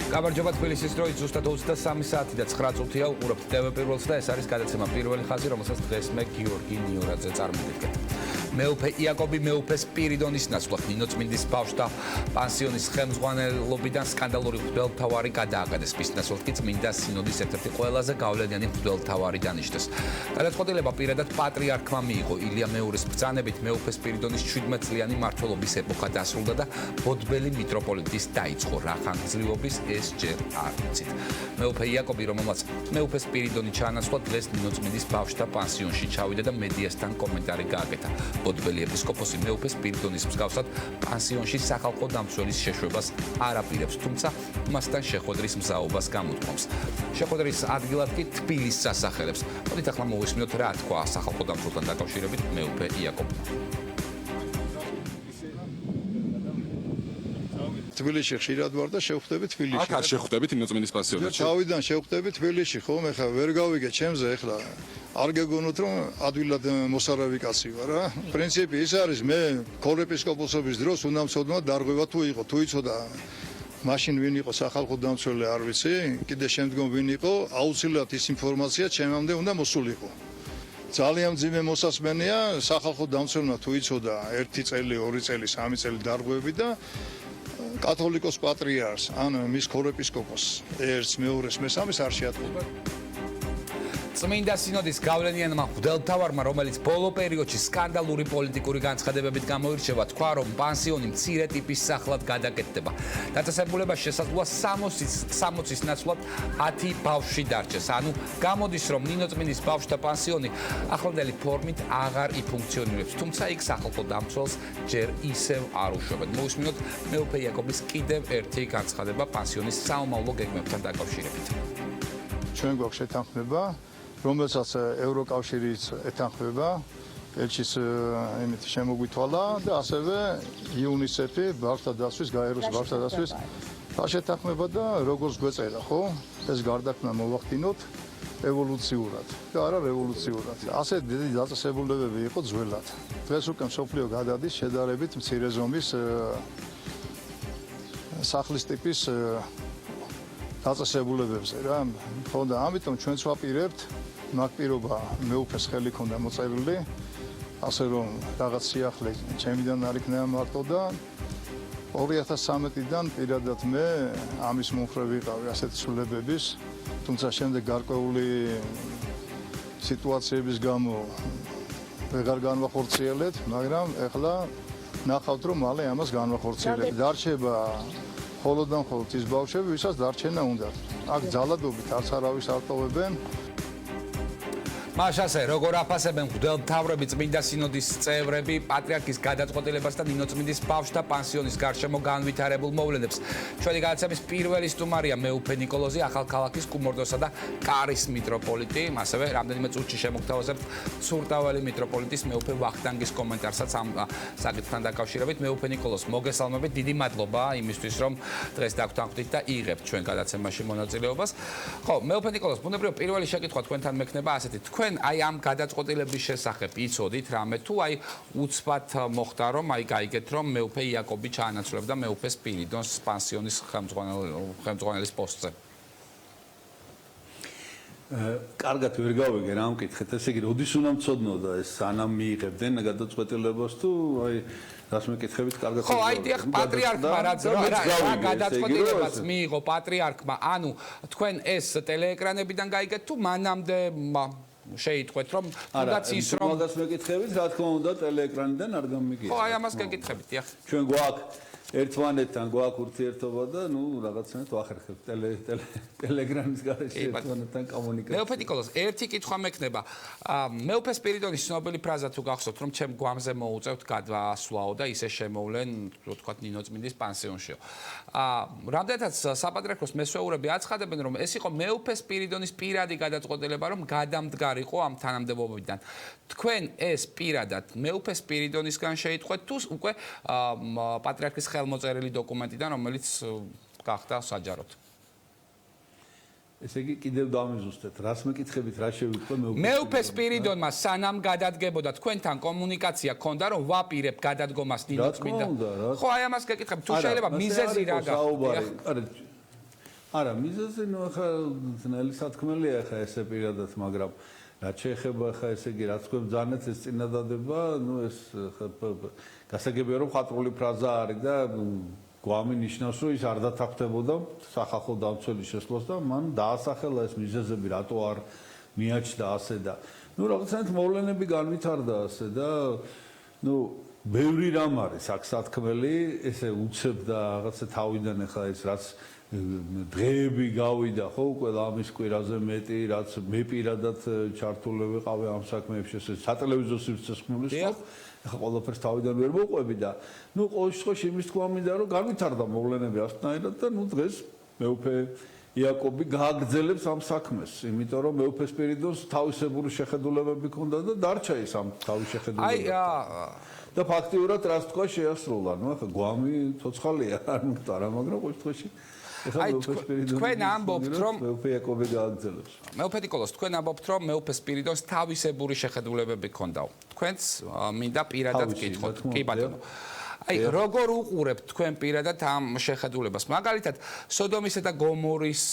გამარჯობა თბილისის დროით ზუსტად 23 საათი და 9 წუთია უყურებთ TV პირველს და ეს არის გადაცემა პირველი ხაზი, რომელსაც დღეს მე გიორგი ნიურაძე წარმოგიდგენთ. მეუფე იაკობი მეუფეს პირიდონის ნაცვლად ნინო წმინდის ბავშვთა პანსიონის ხელმძღვანელობიდან სკანდალური მღვდელმთავარი გადააგდეს. მის ნაცვლად კი წმინდა სინოდის ერთ-ერთი ყველაზე გავლენიანი მღვდელმთავარი დანიშნეს. გადაწყვეტილება პირადად პატრიარქმა მიიღო. ილია მეურის ბრძანებით მეუფეს პირიდონის 17 წლიანი მმართველობის ეპოქა დასრულდა და ბოდბელი მიტროპოლიტის დაიწყო. რა ხანგრძლივობის ეს ჯერ არ ვიცით. მეუფე იაკობი, რომელმაც მეუფეს პირიდონი ჩაანაცვლა, დღეს ნინო წმინდის ბავშვთა პანსიონში ჩავიდა და მედიასთან კომენტარი გააკეთა. ბოდბელი ეპისკოპოსი მეუფეს პირიდონის მსგავსად პანსიონში სახალხო დამცველის შეშვებას არ აპირებს, თუმცა მასთან შეხვედრის მზაობას გამოთქვამს. შეხვედრის ადგილად კი თბილისს ასახელებს. მოდით ახლა მოვისმინოთ რა თქვა სახალხო დამცველთან დაკავშირებით მეუფე იაკობმა. თბილისში ხშირად ვარ და შევხვდები თბილისში. აქ არ შევხვდებით ნინო წმინდის პანსიონში. თავიდან შევხვდები თბილისში, ხო, მე ხა ვერ გავიგე ჩემზე ახლა. არ გეგონოთ რომ ადვილად მოსარავი კაცი ვარ რა. პრინციპი ის არის, მე ქორეპისკოპოსობის დროს უნდა მცოდნო დარღვევა თუ იყო, თუ იცოდა მაშინ ვინ იყო სახალხო დამცველი არ ვიცი, კიდე შემდგომ ვინ იყო, აუცილებლად ის ინფორმაცია ჩემამდე უნდა მოსულიყო. ძალიან მძიმე მოსასმენია სახალხო დამცველმა თუ იცოდა 1 წელი, 2 წელი, 3 წელი დარღვევები და კათოლიკოს პატრიარქს ან მის ქორეპისკოპოსს ერთს, მეორეს, მესამეს არ შეატყობა. წმინდა სინოდის გავლენიანმა მღვდელმთავარმა, რომელიც ბოლო პერიოდში სკანდალური პოლიტიკური განცხადებებით გამოირჩევა, თქვა, რომ პანსიონი მცირე ტიპის სახლად გადაკეთდება. დაწესებულებას შესაძლოა 60-ის ნაცვლად 10 ბავშვი დარჩეს. ანუ გამოდის, რომ ნინო წმინდის ბავშვთა პანსიონი ახლანდელი ფორმით აღარ იფუნქციონირებს, თუმცა იქ სახალხო დამცველს ჯერ ისევ არ უშვებენ. მოვისმინოთ მეუფე იაკობის კიდევ ერთი განცხადება პანსიონის საომავლო გეგმებთან დაკავშირებით. ჩვენ გვაქვს შეთანხმება, რომელსაც ევროკავშირიც ეთანხმება, ელჩის იმით შემოგვითვალა და ასევე იუნისეფი ბავშვთა დასვის, გაეროს ბავშვთა დასვის შეთანხმება და როგორც გვეწერა, ხო? ეს გარდაქმნა მოვახდინოთ ევოლუციურად და არა რევოლუციურად. ასე დიდი დაწესებულებები იყო ძველად. დღეს უკვე მსოფლიო გადადის შედარებით მცირე ზომის სახლის ტიპის დაწესებულებებზე რა. ხო და ამიტომ ჩვენც ვაპირებთ მაგ პირობა მეუფეს ხელი ქონდა მოწერილი, ასე რომ რაღაც სიახლე ჩემიდან არ იქნება მარტო და 2013-დან პირადად მე ამის მომხრე ვიყავი ასეთ ცვლილებების, თუმცა შემდეგ გარკვეული სიტუაციების გამო ვეღარ განვახორციელეთ, მაგრამ ეხლა ნახავთ რომ მალე ამას განვახორციელებ. დარჩება მხოლოდ ის ბავშვები, ვისაც დარჩენა უნდათ. აქ ძალადობით არც არავის არ ტოვებენ. მაშასე, როგორ აფასებენ მღვდელმთავრები, წმინდა სინოდის წევრები, პატრიარქის გადაწყვეტილებას და ნინო წმინდის ბავშვთა პანსიონის გარშემო განვითარებულ მოვლენებს. ჩვენი გადაცემის პირველი სტუმარია მეუფე ნიკოლოზი, ახალქალაქის კუმურდოსა და კარის მიტროპოლიტი, ასევე რამდენიმე წუთში შემოგთავაზებთ ცურტაველი მიტროპოლიტის მეუფე ვახტანგის კომენტარსაც ამ საკითხთან დაკავშირებით. მეუფე ნიკოლოზ, მოგესალმებით, დიდი მადლობა იმისთვის, რომ დღეს დაგვთანხმდით და იღებთ ჩვენ გადაცემაში მონაწილეობას. ხო, მეუფე ნიკოლოზ, ბუნებრივია პირველი შეკითხვა თქვენთან მექნება ასეთი. თქვენ აი ამ გადაწყვეტილების შესახებ იცოდით რამე თუ აი უცბად მოხდა რომ აი გაიგეთ რომ მეუფე იაკობი ჩაანაცვლებდა მეუფეს პირიდონს პანსიონის ხელმძღვანელის პოსტზე. კარგად ვერ გავიგე რა მკითხეთ, ესე იგი როდის უნდა მცოდნოდა ეს სანამ მიიღებდნენ გადაწყვეტილებას თუ აი რას მეკითხებით კარგად ხო აი დიახ პატრიარქმა რა გადაწყვეტილებას მიიღო პატრიარქმა, ანუ თქვენ ეს ტელეეკრანებიდან გაიგეთ თუ მანამდე შეიტყვეთ რომ თუნდაც ის რომ მაგას მეკითხებით, რა თქმა უნდა ტელეეკრანიდან არ გამიგია. ხო აი ამას გეკითხებით, დიახ. ჩვენ გვაქვს ერთმანეთთან გვაქვს ურთიერთობა და ნუ რაღაცნაირად ვახერხებთ ტელეგრამის გარეშე ერთმანეთთან კომუნიკაცია. მეუფე ნიკოლოზ, ერთი კითხვა მექნება. მეუფე სპირიდონის ცნობილი ფრაზა თუ გახსოვთ, რომ ჩემ გვამზე მოუწევთ გადასვლაო და ისე შემოვლენ, თქვათ ნინო წმინდის პანსიონშიო. რამდენადაც საპატრიარქოს მესვეურები აცხადებენ, რომ ეს იყო მეუფე სპირიდონის პირადი გადაწყვეტილება, რომ გადამდგარიყო ამ თანამდებობიდან. თქვენ ეს პირადად მეუფე სპირიდონისგან შეიტყვეთ თუ უკვე პატრიარქის ხელმოწერილი დოკუმენტიდან, რომელიც გახდა საჯაროდ. ესე იგი კიდევ დამიზუსტეთ, რას მეკითხებით, რა შევიტყვე მეუფე სპირიდონმა სანამ გადადგებოდა თქვენთან კომუნიკაცია ქონდა, რომ ვაპირებ გადადგომას ნინო წმინდა. ხო, აი ამას გეკითხებით, თუ შეიძლება მიზეზი რა გახდა. არა, მიზეზი ნუ ახლა ძნელი სათქმელია ახლა ესე პირადად, მაგრამ რაც შეეხება ახლა ესე იგი რაც თქვენ ბრძანეთ ეს წინადადება, ნუ ეს გასაგებია რომ ხატრული ფრაზა არის და გვამი ნიშნავს რომ ის არ დათანხმდებოდა სახალხო დამცველის შესვლას და მან დაასახელა ეს მიზეზები რატო არ მიაჩნდა ასე და ნუ რაღაცნაირად მოვლენები განვითარდა ასე და ნუ ბევრი რამ არის აქ სათქმელი ესე უცებ და რაღაცა თავიდან ახლა ეს რაც დღეები გავიდა ხო უკვე ამის კვირაზე მეტი რაც მე პირადად ჩართული ვიყავი ამ საქმეებში ეს სატელევიზიო სივრცეს ხმულის ხო ახლა ყველაფერს თავიდან ვერ მოყვები და ნუ ყოველ შემთხვევაში იმის თქვა მინდა რომ განვითარდა მოვლენები ასნაირად და ნუ დღეს მეუფე იაკობი გააგრძელებს ამ საქმეს იმიტომ რომ მეუფე სპირიდონს თავისებური შეხედულებები ჰქონდა და დარჩა ის ამ თავის შეხედულებებით და ფაქტიურად რაც თქვა შეასრულა ნუ ახლა გვამი ცოცხალია არ მختარა მაგრამ ყოველ შემთხვევაში თქვენ ამბობთ რომ მეუფე იაკობი გააგრძელებს მეუფე ნიკოლოზ თქვენ ამბობთ რომ მეუფე სპირიდონს თავისებური შეხედულებები ჰქონდა თქვენც მინდა პირადად გითხოთ კი ბატონო აი როგორ უყურებთ თქვენ პირადად ამ შეხედულებას მაგალითად სოდომისა და გომორის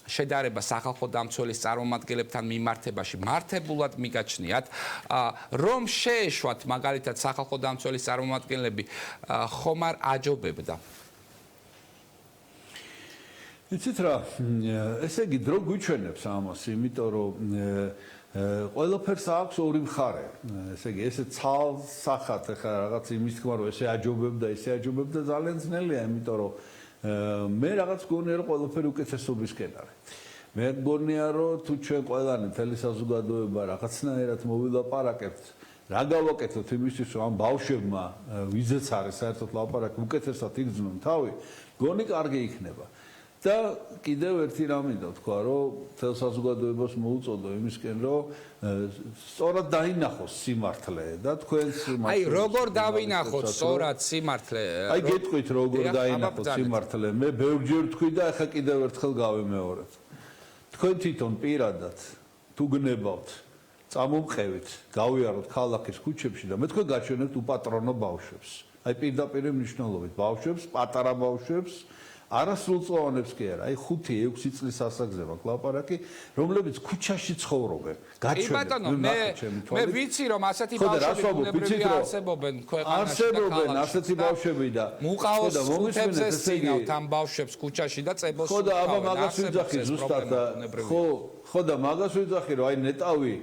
შედარება სახალხო დამცველის წარმომადგენლებთან მიმართებაში მართებულად მიგაჩნიათ რომ შეეშვათ მაგალითად სახალხო დამცველის წარმომადგენლები ხომ არ აჯობებდა იცით რა ესე იგი დრო გვიჩვენებს ამას იმიტომ რომ ყველაფერს აქვს ორი მხარე ესე იგი ესე ცალსახად ახლა რაღაც იმის თქმა რომ ესე აჯობებდა ძალიან ძნელია იმიტომ რომ მე რაღაც გონია რომ ყველაფერი უკეთესობისკენ არის მე გონია რომ თუ ჩვენ ყველანი მთელი საზოგადოება რაღაცნაირად მოვილაპარაკებთ რა გავაკეთოთ იმისთვის რომ ამ ბავშვებმა ვიზეც არის საერთოდ ლაპარაკი უკეთესად იგრძნონ თავი გონი კარგი იქნება და კიდევ ერთი რამ მინდა თქვა რომ თელ საზოგადოებას მოუწოდო იმისკენ რომ სწორად დაინახოს სიმართლე და თქვენს აი როგორ დავინახოთ სწორად სიმართლე აი გეტყვით როგორ დაინახოთ სიმართლე მე ბევრჯერ თქვი და ახლა კიდევ ერთხელ გავიმეორებ თქვენ თვითონ პირადად თუ გნებავთ წამომყევით გავიაროთ ქალაქის ქუჩებში და მე თქვენ გაჩვენებთ უპატრონო ბავშვებს აი პირდაპირ მნიშვნელობით ბავშვებს პატარა ბავშვებს არასრულწლოვანებს კი არა, აი 5-6 წლის ასაკზე მაქვს ლაპარაკი, რომლებიც ქუჩაში ცხოვრობენ. გაჩვენეთ. მე ვიცი რომ ასეთი ბავშვები არსებობენ ქვეყანაში. არსებობენ ასეთი ბავშვები და მუყაოს ხუთებზე სწინავთ ამ ბავშვებს ქუჩაში და წებოს. ხო და აბა მაგას ვიძახი ზუსტად და ხო და მაგას ვიძახი რომ აი ნეტავი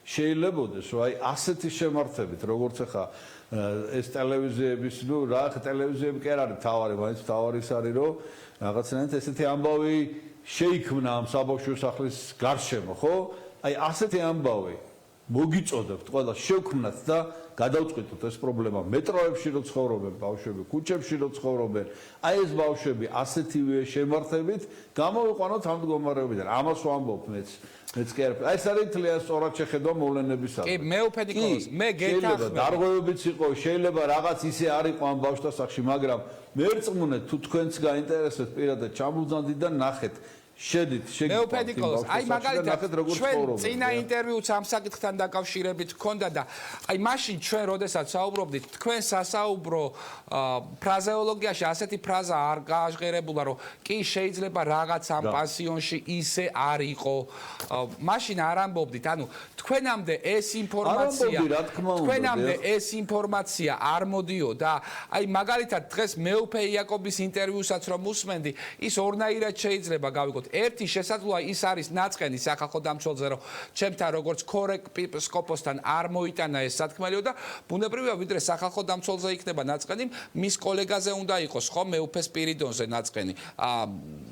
შეიძლებაოდეს რომ აი ასეთი შემართებით როგორც ახლა ეს ტელევიზიების ნუ რა ტელევიზიები კი არ არის თავარი, მაინც თავარი ის არის რომ რაღაცნაირად ესეთი ამბავი შეიქმნა ამ საბავშვო სახლის გარშემო, ხო? აი ასეთი ამბავი მოგიწოდებთ ყველა შევქმნათ და გადავწყვიტოთ ეს პრობლემა მეტროებში რო ცხოვრობენ ბავშვები, ქუჩებში რო ცხოვრობენ. აი ეს ბავშვები ასეთივე შემართებით გამოვიყვანოთ ამ მდგომარეობიდან. ამას ვამბობ მეც კი არ აი ეს არის თლიან სწორად შეხედვა მოვლენებისა. კი მეუფე ნიკოლოზ მე გეთანხმები დარღვევებიც იყო შეიძლება რაღაც ისე არ იყო ამ ბავშვთა სახში მაგრამ მერწმუნეთ თუ თქვენც გაინტერესებთ პირადად ჩამოვძანდით და ნახეთ შედით მეუფე ნიკოლოზ აი მაგალითად ჩვენ წინა ინტერვიუც ამ საკითხთან დაკავშირებით ჰქონდა და აი მაშინ ჩვენ როდესაც საუბრობდით თქვენ სასაუბრო ფრაზეოლოგიაში ასეთი ფრაზა არ გააჟღერებულა რომ კი შეიძლება რაღაც ამ პანსიონში ისე არ იყო მაშინ არ ამბობდით ანუ თქვენამდე ეს ინფორმაცია არ მოდიოდა აი მაგალითად დღეს მეუფე იაკობის ინტერვიუსაც რომ უსმენდი ის ორნაირად შეიძლება გავიგოთ ერთი შესაძლოა ის არის ნაწყენი სახალხო დამცველზე რომ ჩემთან როგორც კორეპისკოპოსთან არ მოიტანა ეს სათქმელიო და ბუნებრივია ვიდრე სახალხო დამცველზე იქნება ნაწყენი მის კოლეგაზე უნდა იყოს ხომ მეუფე სპირიდონზე ნაწყენი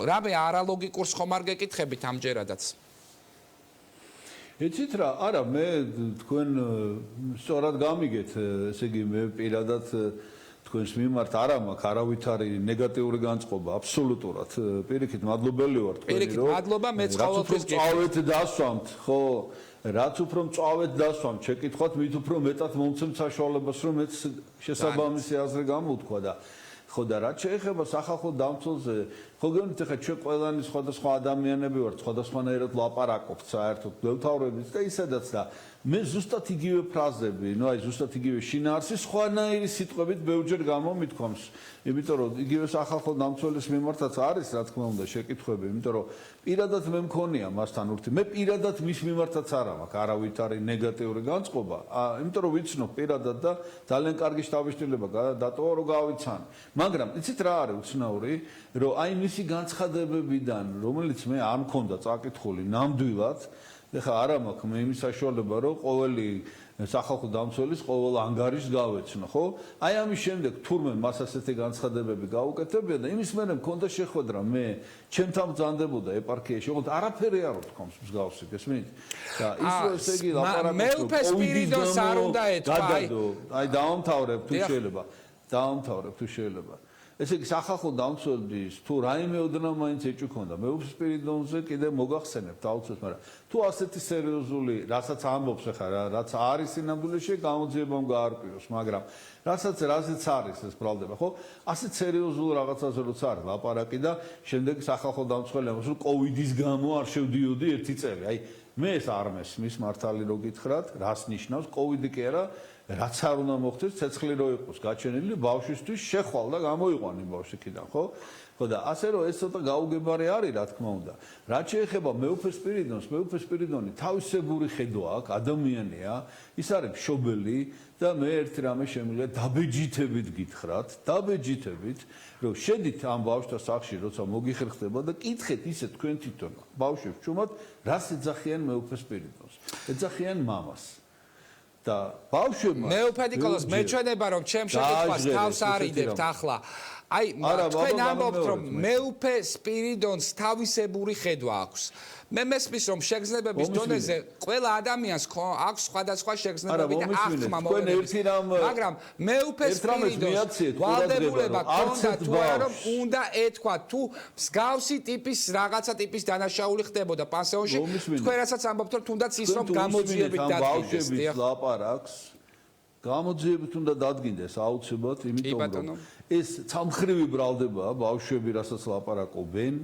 რამე არალოგიკურს ხომ არ გეკითხებით ამჯერადაც იცით რა არა მე თქვენ სწორად გამიგეთ ესე იგი მე პირადად თქვენს მიმართ არ მაქვს არავითარი ნეგატიური განწყობა აბსოლუტურად პირიქით მადლობელი ვარ თქვენი რომ მადლობა მეც ყოველთვის წავეთ დასვამთ ხო რაც უფრო წავეთ დასვამთ შეკითხოთ მით უფრო მეტად მომცემ საშუალებას რომ მეც შესაბამისი აზრი გამოვთქვა და ხო და რაც შეეხება სახალხო დამცველზე ხო გეუბნით ახლა ჩვენ ყველანი სხვადასხვა ადამიანები ვართ სხვადასხვანაირად ლაპარაკობთ საერთოდ მთავრობებით და ისედაც და მე ზუსტად იგივე ფრაზები, ну აი ზუსტად იგივე შინაარსი სხვანაირი სიტყვებით ბევრჯერ გამომითქვამს, იმიტომ რომ იგივე სახალხო დამცველის მიმართაც არის რა თქმა უნდა შეკითხვები, იმიტომ რომ პირადად მე მქონია მასთან ურთი, მე პირადად მის მიმართაც არ მაქვს არავითარი ნეგატიური განწყობა, იმიტომ რომ ვიცნობ პირადად და ძალიან კარგი შთაბეჭდილება დატოვა რომ გავიცან. მაგრამ იცით რა არის უცნაური, რომ აი მისი განცხადებებიდან, რომელიც მე არ მქონდა წაკითხული ნამდვილად ეხლა არა მაქვს მე იმის საშუალება რომ ყოველი სახალხო დამცველის ყოველ ანგარიშს გავეცნო ხო აი ამის შემდეგ თურმე მას ასეთი განცხადებები გაუკეთებია და იმის მერე მქონდა შეხვედრა მე ჩემთან ბრძანდებოდა ეპარქიაში ოღონდ არაფერი არ ვთქვამს მსგავსი გესმით და ის რომ ესე იგი ლაპარაკობს მეუფე სპირიდონს არ უნდა ეთქვა აი დავამთავრებ თუ შეიძლება ესე იგი სახალხო დამცველის თუ რაიმე ოდნავ მაინც ეჭვი ქონდა მეუფე სპირიდონზე კიდე მოგახსენებთ აუცილებლად მაგრამ თუ ასეთი სერიოზული რასაც ამბობს ახლა რაც არის სინამდვილეში გამოძიებამ გაარკვიოს მაგრამ რასაც არის ეს ბრალდება ხო ასეთ სერიოზულ რაღაცაზე როცა არის ლაპარაკი და შემდეგ სახალხო დამცველი ამბობს რომ კოვიდის გამო არ შევდიოდი ერთი წელი აი მე ეს არ მესმის მართალი რო გითხრათ რას ნიშნავს კოვიდი კი არა რაც არ უნდა მოხდეს ცეცხლი რო იყოს გაჩენილი ბავშვისთვის შეხვალ და გამოიყვან იმ ბავშვი იქიდან ხო ხო და ასე რომ ეს ცოტა გაუგებარი არის რა თქმა უნდა რაც შეეხება მეუფე სპირიდონი თავისებური ხედვა აქვს ადამიანია ის არის მშობელი და მე ერთი რამე შემიძლია დაბეჯითებით გითხრათ დაბეჯითებით რომ შედით ამ ბავშვთა სახლში როცა მოგიხერხდება და კითხეთ ისე თქვენ თვითონ ბავშვებს ჩუმად რას ეძახიან მეუფე სპირიდონს ეძახიან მამას და ბავშვებმა მეუფე ნიკოლოზ მეჩვენება რომ ჩემ შეკითხვას თავს არიდებთ ახლა აი თქვენ ამბობთ რომ მეუფე სპირიდონს თავისებური ხედვა აქვს მე მესმის რომ შეგრძნებების დონეზე ყველა ადამიანს აქვს სხვადასხვა შეგრძნებები და აღქმა მოვლენები მაგრამ მეუფე სპირიდონს ვალდებულება ქონდა თუ არა რომ უნდა ეთქვა თუ მსგავსი ტიპის რაღაცა ტიპის დანაშაული ხდებოდა პანსიონში თქვენ რასაც ამბობთ რომ თუნდაც ის რომ გამოძიებით დადგინდეს ლაპარაკს გამოძიებით უნდა დადგინდეს აუცილებლად იმიტომ რომ ეს ცალმხრივი ბრალდებაა ბავშვები რასაც ლაპარაკობენ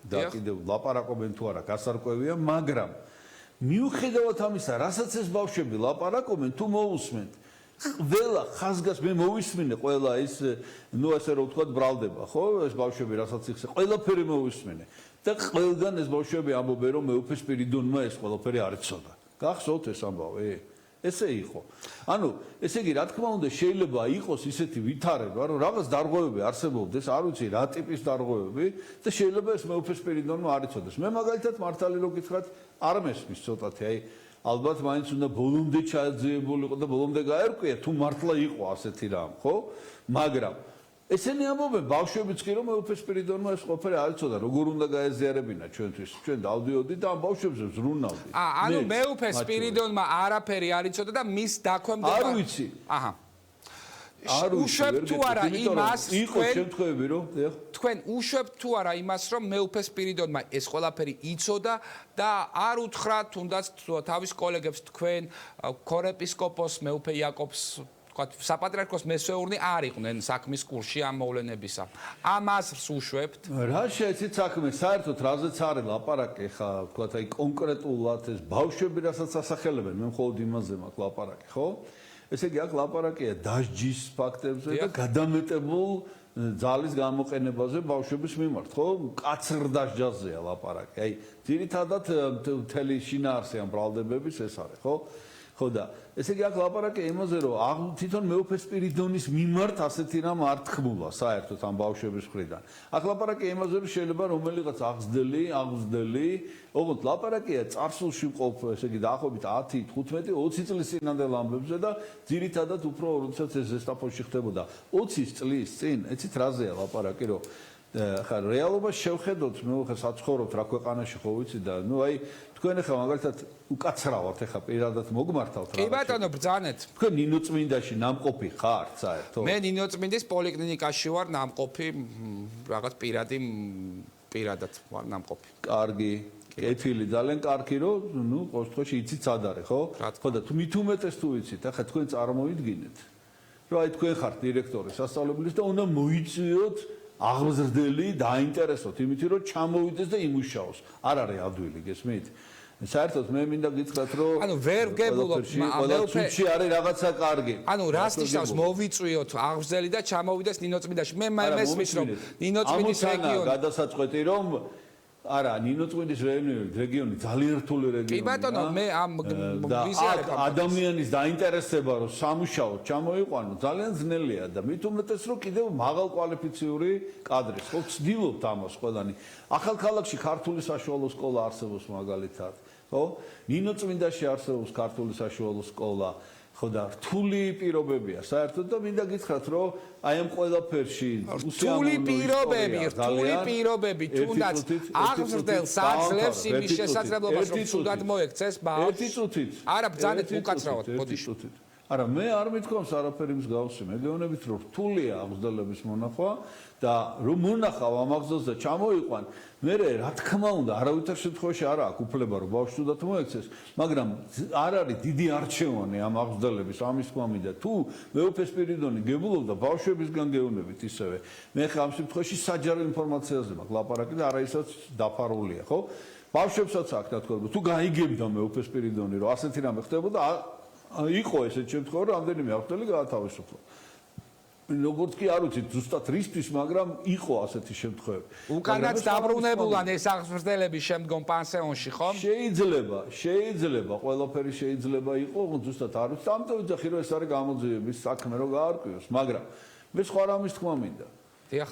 და კიდევ ლაპარაკობენ თუ არა გასარკვევია მაგრამ მიუხედავად ამისა რასაც ეს ბავშვები ლაპარაკობენ თუ მოусმენთ ყველა ხაზგას მე მოვისმინე ყველა ის ნუ ასე რომ ვთქვათ ბრალდება ხო ეს ბავშვები რასაც იხსე ყველაფერი მოვისმინე და ყველგან ეს ბავშვები ამბობენ რომ მეუფე სპირიდონმა ეს ყველაფერი არ იცოდა გახსოვთ ეს ამბავი ესე იყო. ანუ ესე იგი რა თქმა უნდა შეიძლება იყოს ისეთი ვითარება რომ რაღაც დარღვევები არსებობდეს, არ ვიცი რა ტიპის დარღვევები და შეიძლება ეს მეუფე სპირიდონმა არ იცოდეს. მე მაგალითად მართალი რო გითხრათ არ მესმის ცოტათი, აი ალბათ მაინც უნდა ბოლომდე ჩაძიებულიყო და ბოლომდე გაერკვია თუ მართლა იყო ასეთი რამ, ხო? მაგრამ ესენი ამბობენ ბავშვებიც კი რომ მეუფე სპირიდონმა ეს ყოფილი არ იცოდა როგორ უნდა გაეზიარებინა ჩვენთვის ჩვენ დავდიოდით და ამ ბავშვებზე ვზრუნავდით ანუ მეუფე სპირიდონმა არაფერი არ იცოდა და მის დაქვემდება არ ვიცი აჰა უშვებთ თუ არა იმას იყო შემთხვევები რომ თქვენ უშვებთ თუ არა იმას რომ მეუფე სპირიდონმა ეს ყველაფერი იცოდა და არ უთხრათ თუნდაც თავის კოლეგებს თქვენ ქორეპისკოპოს მეუფე იაკობს საპატრიარქოს მესვეურნი არ იყვნენ საქმის კურსში ამ მოვლენებისა. ამას უშვებთ. რა შეეცით საქმე, საერთოდ რაზეც არის ლაპარაკი, ხა ვთქვათ, აი კონკრეტულად ეს ბავშვები რასაც ასახელებენ, მე მხოლოდ იმაზე მაქვს ლაპარაკი, ხო? ესე იგი აქ ლაპარაკია დასჯის ფაქტებზე და გადამეტებულ ძალის გამოყენებაზე ბავშვების მიმართ, ხო? მკაცრ დასჯაზეა ლაპარაკი. აი, ძირითადად მთელი შინაარსი ამ ბრალდებების ეს არის, ხო? ხო და ესე იგი აქ ლაპარაკია იმაზე რომ თვითონ მეუფე სპირიდონის მიმართ ასეთი რამ არ თქმულა საერთოდ ამ ბავშვების მხრიდან. აქ ლაპარაკია იმაზე რომ შეიძლება რომელიღაც აღზრდელი, ოღონდ ლაპარაკია წარსულში მყოფ, ესე იგი დაახლოებით 10, 15, 20 წლის წინანდელ ამბებზე და ძირითადად უფრო როდესაც ეს ზესტაფონში ხდებოდა 20 წლის წინ, ეცით რაზეა ლაპარაკი რომ ხა რეალობას შევხედოთ, ნუ ხა საცხოვრობთ რა ქვეყანაში ხო ვიცი და ნუ აი თქვენ ახლა მაგალითად უკაცრავად ახლა პირადად მოგმართავთ რა. კი ბატონო, ბრძანეთ. თქვენ ნინოწმინდაში ნამყოფი ხართ საერთოდ? მე ნინოწმინდის პოლიკლინიკაში ვარ ნამყოფი, რაღაც პირადად ვარ ნამყოფი. კარგი. კეთილი, ძალიან კარგი რომ ნუ ყოველ შემთხვევაში იცით სად არის, ხო? ხო და მით უმეტეს თუ ვიცით, ახლა თქვენ წარმოიდგინეთ. რომ აი თქვენ ხართ დირექტორი სასწავლებლის და უნდა მოიწიოთ აღზრდელი დაინტერესოთ იმით რომ ჩამოვიდეს და იმუშაოს. არ არის ადვილი, გესმით? საერთოდ მე მინდა გითხრათ რომ ანუ ვერ ვგებულობ მეუფეში არის რაღაცა კარგი. ანუ რას ნიშნავს მოვიწვიოთ აღზრდელი და ჩამოვიდეს ნინოწმინდაში. მე მესმის რომ ნინოწმინდის რეგიონი გადასაწყვეტი რომ არა ნინოწმინდის რეგიონი ძალიან რთული რეგიონია. კი ბატონო მე ამ ვიზიარებ ადამიანის დაინტერესება რომ სამუშაოდ ჩამოიყვანო ძალიან ძნელია და მით უმეტეს რომ კიდევ მაღალ კვალიფიციური კადრი ხო ვცდილობთ ამას ყველანი. ახალქალაქში ქართული საშუალო სკოლა არსებობს მაგალითად ხო ნინოწმინდაში არსებობს ქართული საშუალო სკოლა ხო და რთული პირობებია საერთოდ და მინდა გითხრათ რომ აი ამ ყველაფერში რთული პირობები თუნდაც აღზრდელ საძლევს იმის შესაძლებლობას რომ თუნდაც მოექცეს ბავშვს არა ბრძანეთ უკაცრავად ბოდიში არა მე არ მithქვამს არაფერი მსგავსი მე გეუბნებით რომ რთულია აღზრდელების მონახვა და რომ მონახავ ამ აღზრდელს და ჩამოიყვან მე რა თქმა უნდა არავითარ შემთხვევაში არ აქვს უფლება რომ ბავშვს თუნდაც მოექცეს მაგრამ არ არის დიდი არჩევანი ამ აღზრდელების ამის თქმა მინდა თუ მეუფე სპირიდონი გებულობდა ბავშვებისგან გეუბნებით ისევე მე ხა ამ შემთხვევაში საჯარო ინფორმაციაზე მაქვს ლაპარაკი და არა ისაც დაფარულია ხო ბავშვებსაც აქვს რა თქმა უნდა თუ გაიგებდა მეუფე სპირიდონი რომ ასეთი რამე ხდებოდა იყო ესეთ შემთხვევა რომ რამდენიმე აღზრდელი გაათავისუფლა როგორც კი არ ვიცით ზუსტად რისთვის მაგრამ იყო ასეთი შემთხვევები უკანაც დაბრუნებულან ეს აღზრდელები შემდგომ პანსეონში ხომ შეიძლება ყველაფერი შეიძლება იყო ზუსტად არ ვიცით ამიტომ ვიძახი რომ ეს არის გამოძიების საქმე რომ გაარკვიოს მაგრამ მე სხვა რამის თქმა მინდა დიახ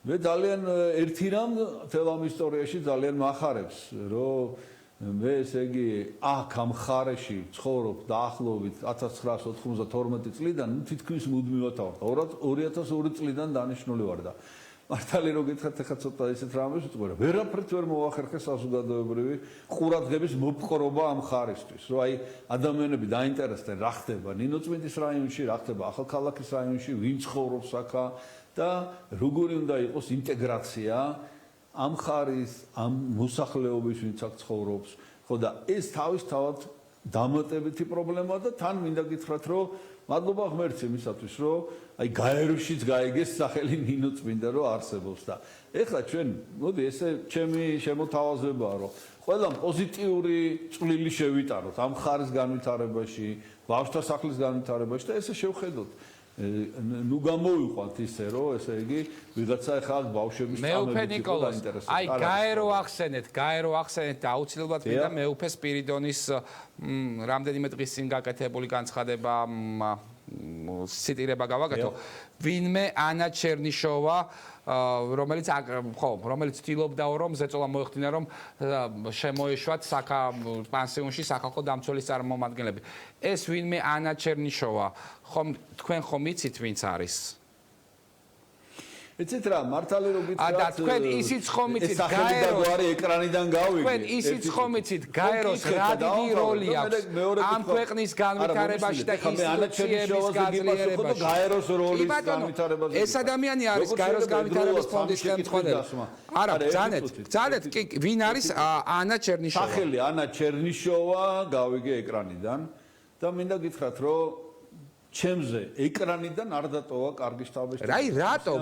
მე ძალიან ერთი რამ თელ ამ ისტორიაში ძალიან მახარებს რომ მე ესე იგი აქ ამ ხარეში ცხოვრობ დაახლოებით 1992 წლიდან თითქმის მუდმივად ვარ 2002 წლიდან დანიშნული ვარ და მართალი რო გითხრათ ახლა ცოტა ისეთ რამებს ვიტყვი რა ვერაფრით ვერ მოვახერხე საზოგადოებრივი ყურადღების მოპყრობა ამ ხარისთვის რომ აი ადამიანები დაინტერესდნენ რა ხდება ნინოწმინდის რაიონში რა ხდება ახალქალაქის რაიონში ვინ ცხოვრობს აქა და როგორი უნდა იყოს ინტეგრაცია ამ ხარის ამ მოსახლეობის ვინც აქ ცხოვრობს ხო და ეს თავისთავად დამატებითი პრობლემაა და თან მინდა გითხრათ რომ მადლობა ღმერთს იმისათვის რომ აი გაეროშიც გაიგეს სახელი ნინოწმინდა რომ არსებობს და ეხლა ჩვენ მოდი ესე ჩემი შემოთავაზებაა რომ ყველამ პოზიტიური წვლილი შევიტანოთ ამ ხარის განვითარებაში ბავშვთა სახლის განვითარებაში და ესე შევხედოთ ნუ გამოვიყვანთ ისე რომ ესე იგი ვიღაცა ახლა ბავშვების მეუფე ნიკოლოზ აი გაერო ახსენეთ და აუცილებლად მინდა მეუფე სპირიდონის რამდენიმე დღის წინ გაკეთებული განცხადება ციტირება გავაკეთო ვინმე ანა ჩერნიშოვა რომელიც ცდილობდა რომ ზეწოლა მოეხდინა რომ შემოეშვათ პანსიონში საქალაქო დამცველის წარმომადგენლები ეს ვინმე ანა ჩერნიშოვა თქვენ ხომ იცით ვინც არის იცით რა მართალი რომ გითხრათ და თქვენ ისიც ხომ იცით გაეროს ეკრანიდან გავიგე თქვენ ისიც ხომ იცით გაეროს რა დიდი როლი აქვს ამ ქვეყნის განვითარებაში და ინსტიტუციების გაძლიერებაში გაეროს როლის განვითარებაში ეს ადამიანი არის გაეროს განვითარების ფონდის ხელმძღვანელი არა ბრძანეთ კი ვინ არის ანა ჩერნიშოვა სახელი ანა ჩერნიშოვა გავიგე ეკრანიდან და მინდა გითხრათ რომ ჩემზე ეკრანიდან არ დატოვა კარგი შტაბის აი რატო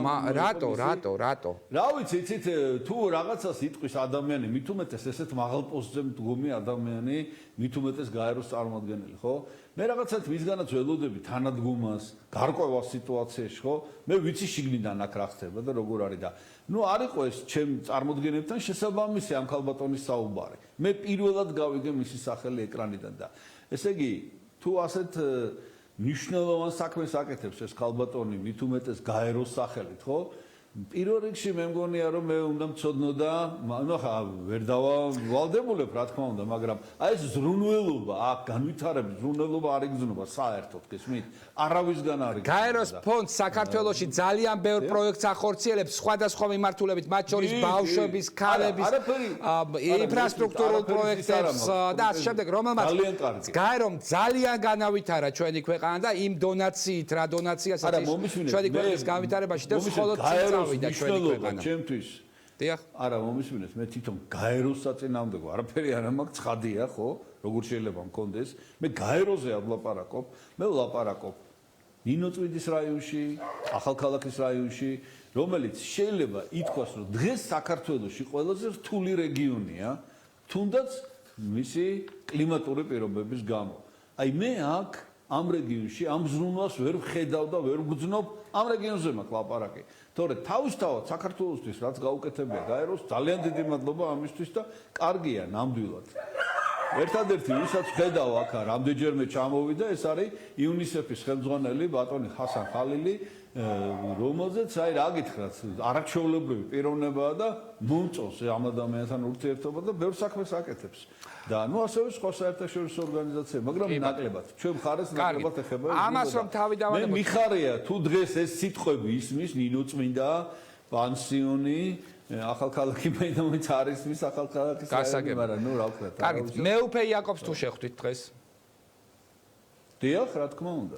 რა ვიცი იცით თუ რაღაცას იტყვის ადამიანი მით უმეტეს ესეთ მაღალ პოსტზე მდგომი ადამიანი მით უმეტეს გაეროს წარმომადგენელი ხო მე რაღაცათ მისგანაც ველოდები თანადგომას გარკვეულ სიტუაციაში ხო მე ვიცი შიგნიდან აქ რა ხდება და როგორ არის და ნუ არ იყო ეს ჩემ წარმომადგენლებთან შესაბამისი ამ ქალბატონის საუბარი მე პირველად გავიგე მისი სახელი ეკრანიდან და ესე იგი თუ ასეთ ნიშნულოვან საქმეს აკეთებს ეს ქალბატონი მით უმეტეს გაეროს სახელით ხო პირველ რიგში მე მგონია რომ მე უნდა მწოდნოდა ნუ ხა ვერ დავალდებულებ რა თქმა უნდა მაგრამ აი ეს ზრუნველობა აქ განვითარების ზრუნველობა არ იგრძნობა საერთოდ გესმით არავისგან არ იგრძნობა გაეროს ფონდს საქართველოში ძალიან ბევრ პროექტს ახორციელებს სხვადასხვა მიმართულებით მათ შორის ბავშვების ქალების ინფრასტრუქტურულ პროექტებს და ამ შემდეგ რომელმაც გაერომ ძალიან განავითარა ჩვენი ქვეყანა და იმ დონაციით რა დონაციასაც ჩვენი ქვეყნის განვითარებაში და მხოლოდ წავიდა ჩვენი ქვეყანა ჩემთვის დიახ არა მომისმინეთ მე თვითონ გაეროს საწინააღმდეგო არაფერი არ მაქვს ცხადია ხო როგორ შეიძლება მქონდეს მე გაეროზე ვლაპარაკობ მე ვლაპარაკობ ნინოწმინდის რაიონში ახალქალაქის რაიონში რომელიც შეიძლება ითქვას რომ დღეს საქართველოში ყველაზე რთული რეგიონია თუნდაც მისი კლიმატური პირობების გამო. აი მე აქ ამ რეგიონში ამ ზრუნვას ვერ ვხედავ და ვერ ვგრძნობ ამ რეგიონზე მაქვს ლაპარაკი. თორე თავისთავად საქართველოსთვის რაც გაუკეთებია გაეროს ძალიან დიდი მადლობა ამისთვის და კარგია ნამდვილად. ერთადერთი ვისაც ხედავ აქ რამდენჯერმე ჩამოვიდა ეს არის იუნისეფის ხელმძღვანელი ბატონი ხასან ხალილი რომელზეც აი რა გითხრათ არაჩვეულებრივი პიროვნებაა და მომწონს ამ ადამიანთან ურთიერთობა და ბევრ საქმეს აკეთებს და ნუ ასევე სხვა საერთაშორისო ორგანიზაციები მაგრამ ნაკლებად ჩვენ მხარეს ნაკლებად ეხება ამას რომ თავი დავანებოთ მე მიხარია თუ დღეს ეს სიტყვები ისმის ნინო წმინდა პანსიონი ახალქალაქი მეიდანიც არის მის ახალქალაქის რაიონი მაგრამ ნუ რა ვქნათ კარგით მეუფე იაკობს თუ შეხვდით დღეს დიახ, რა თქმა უნდა.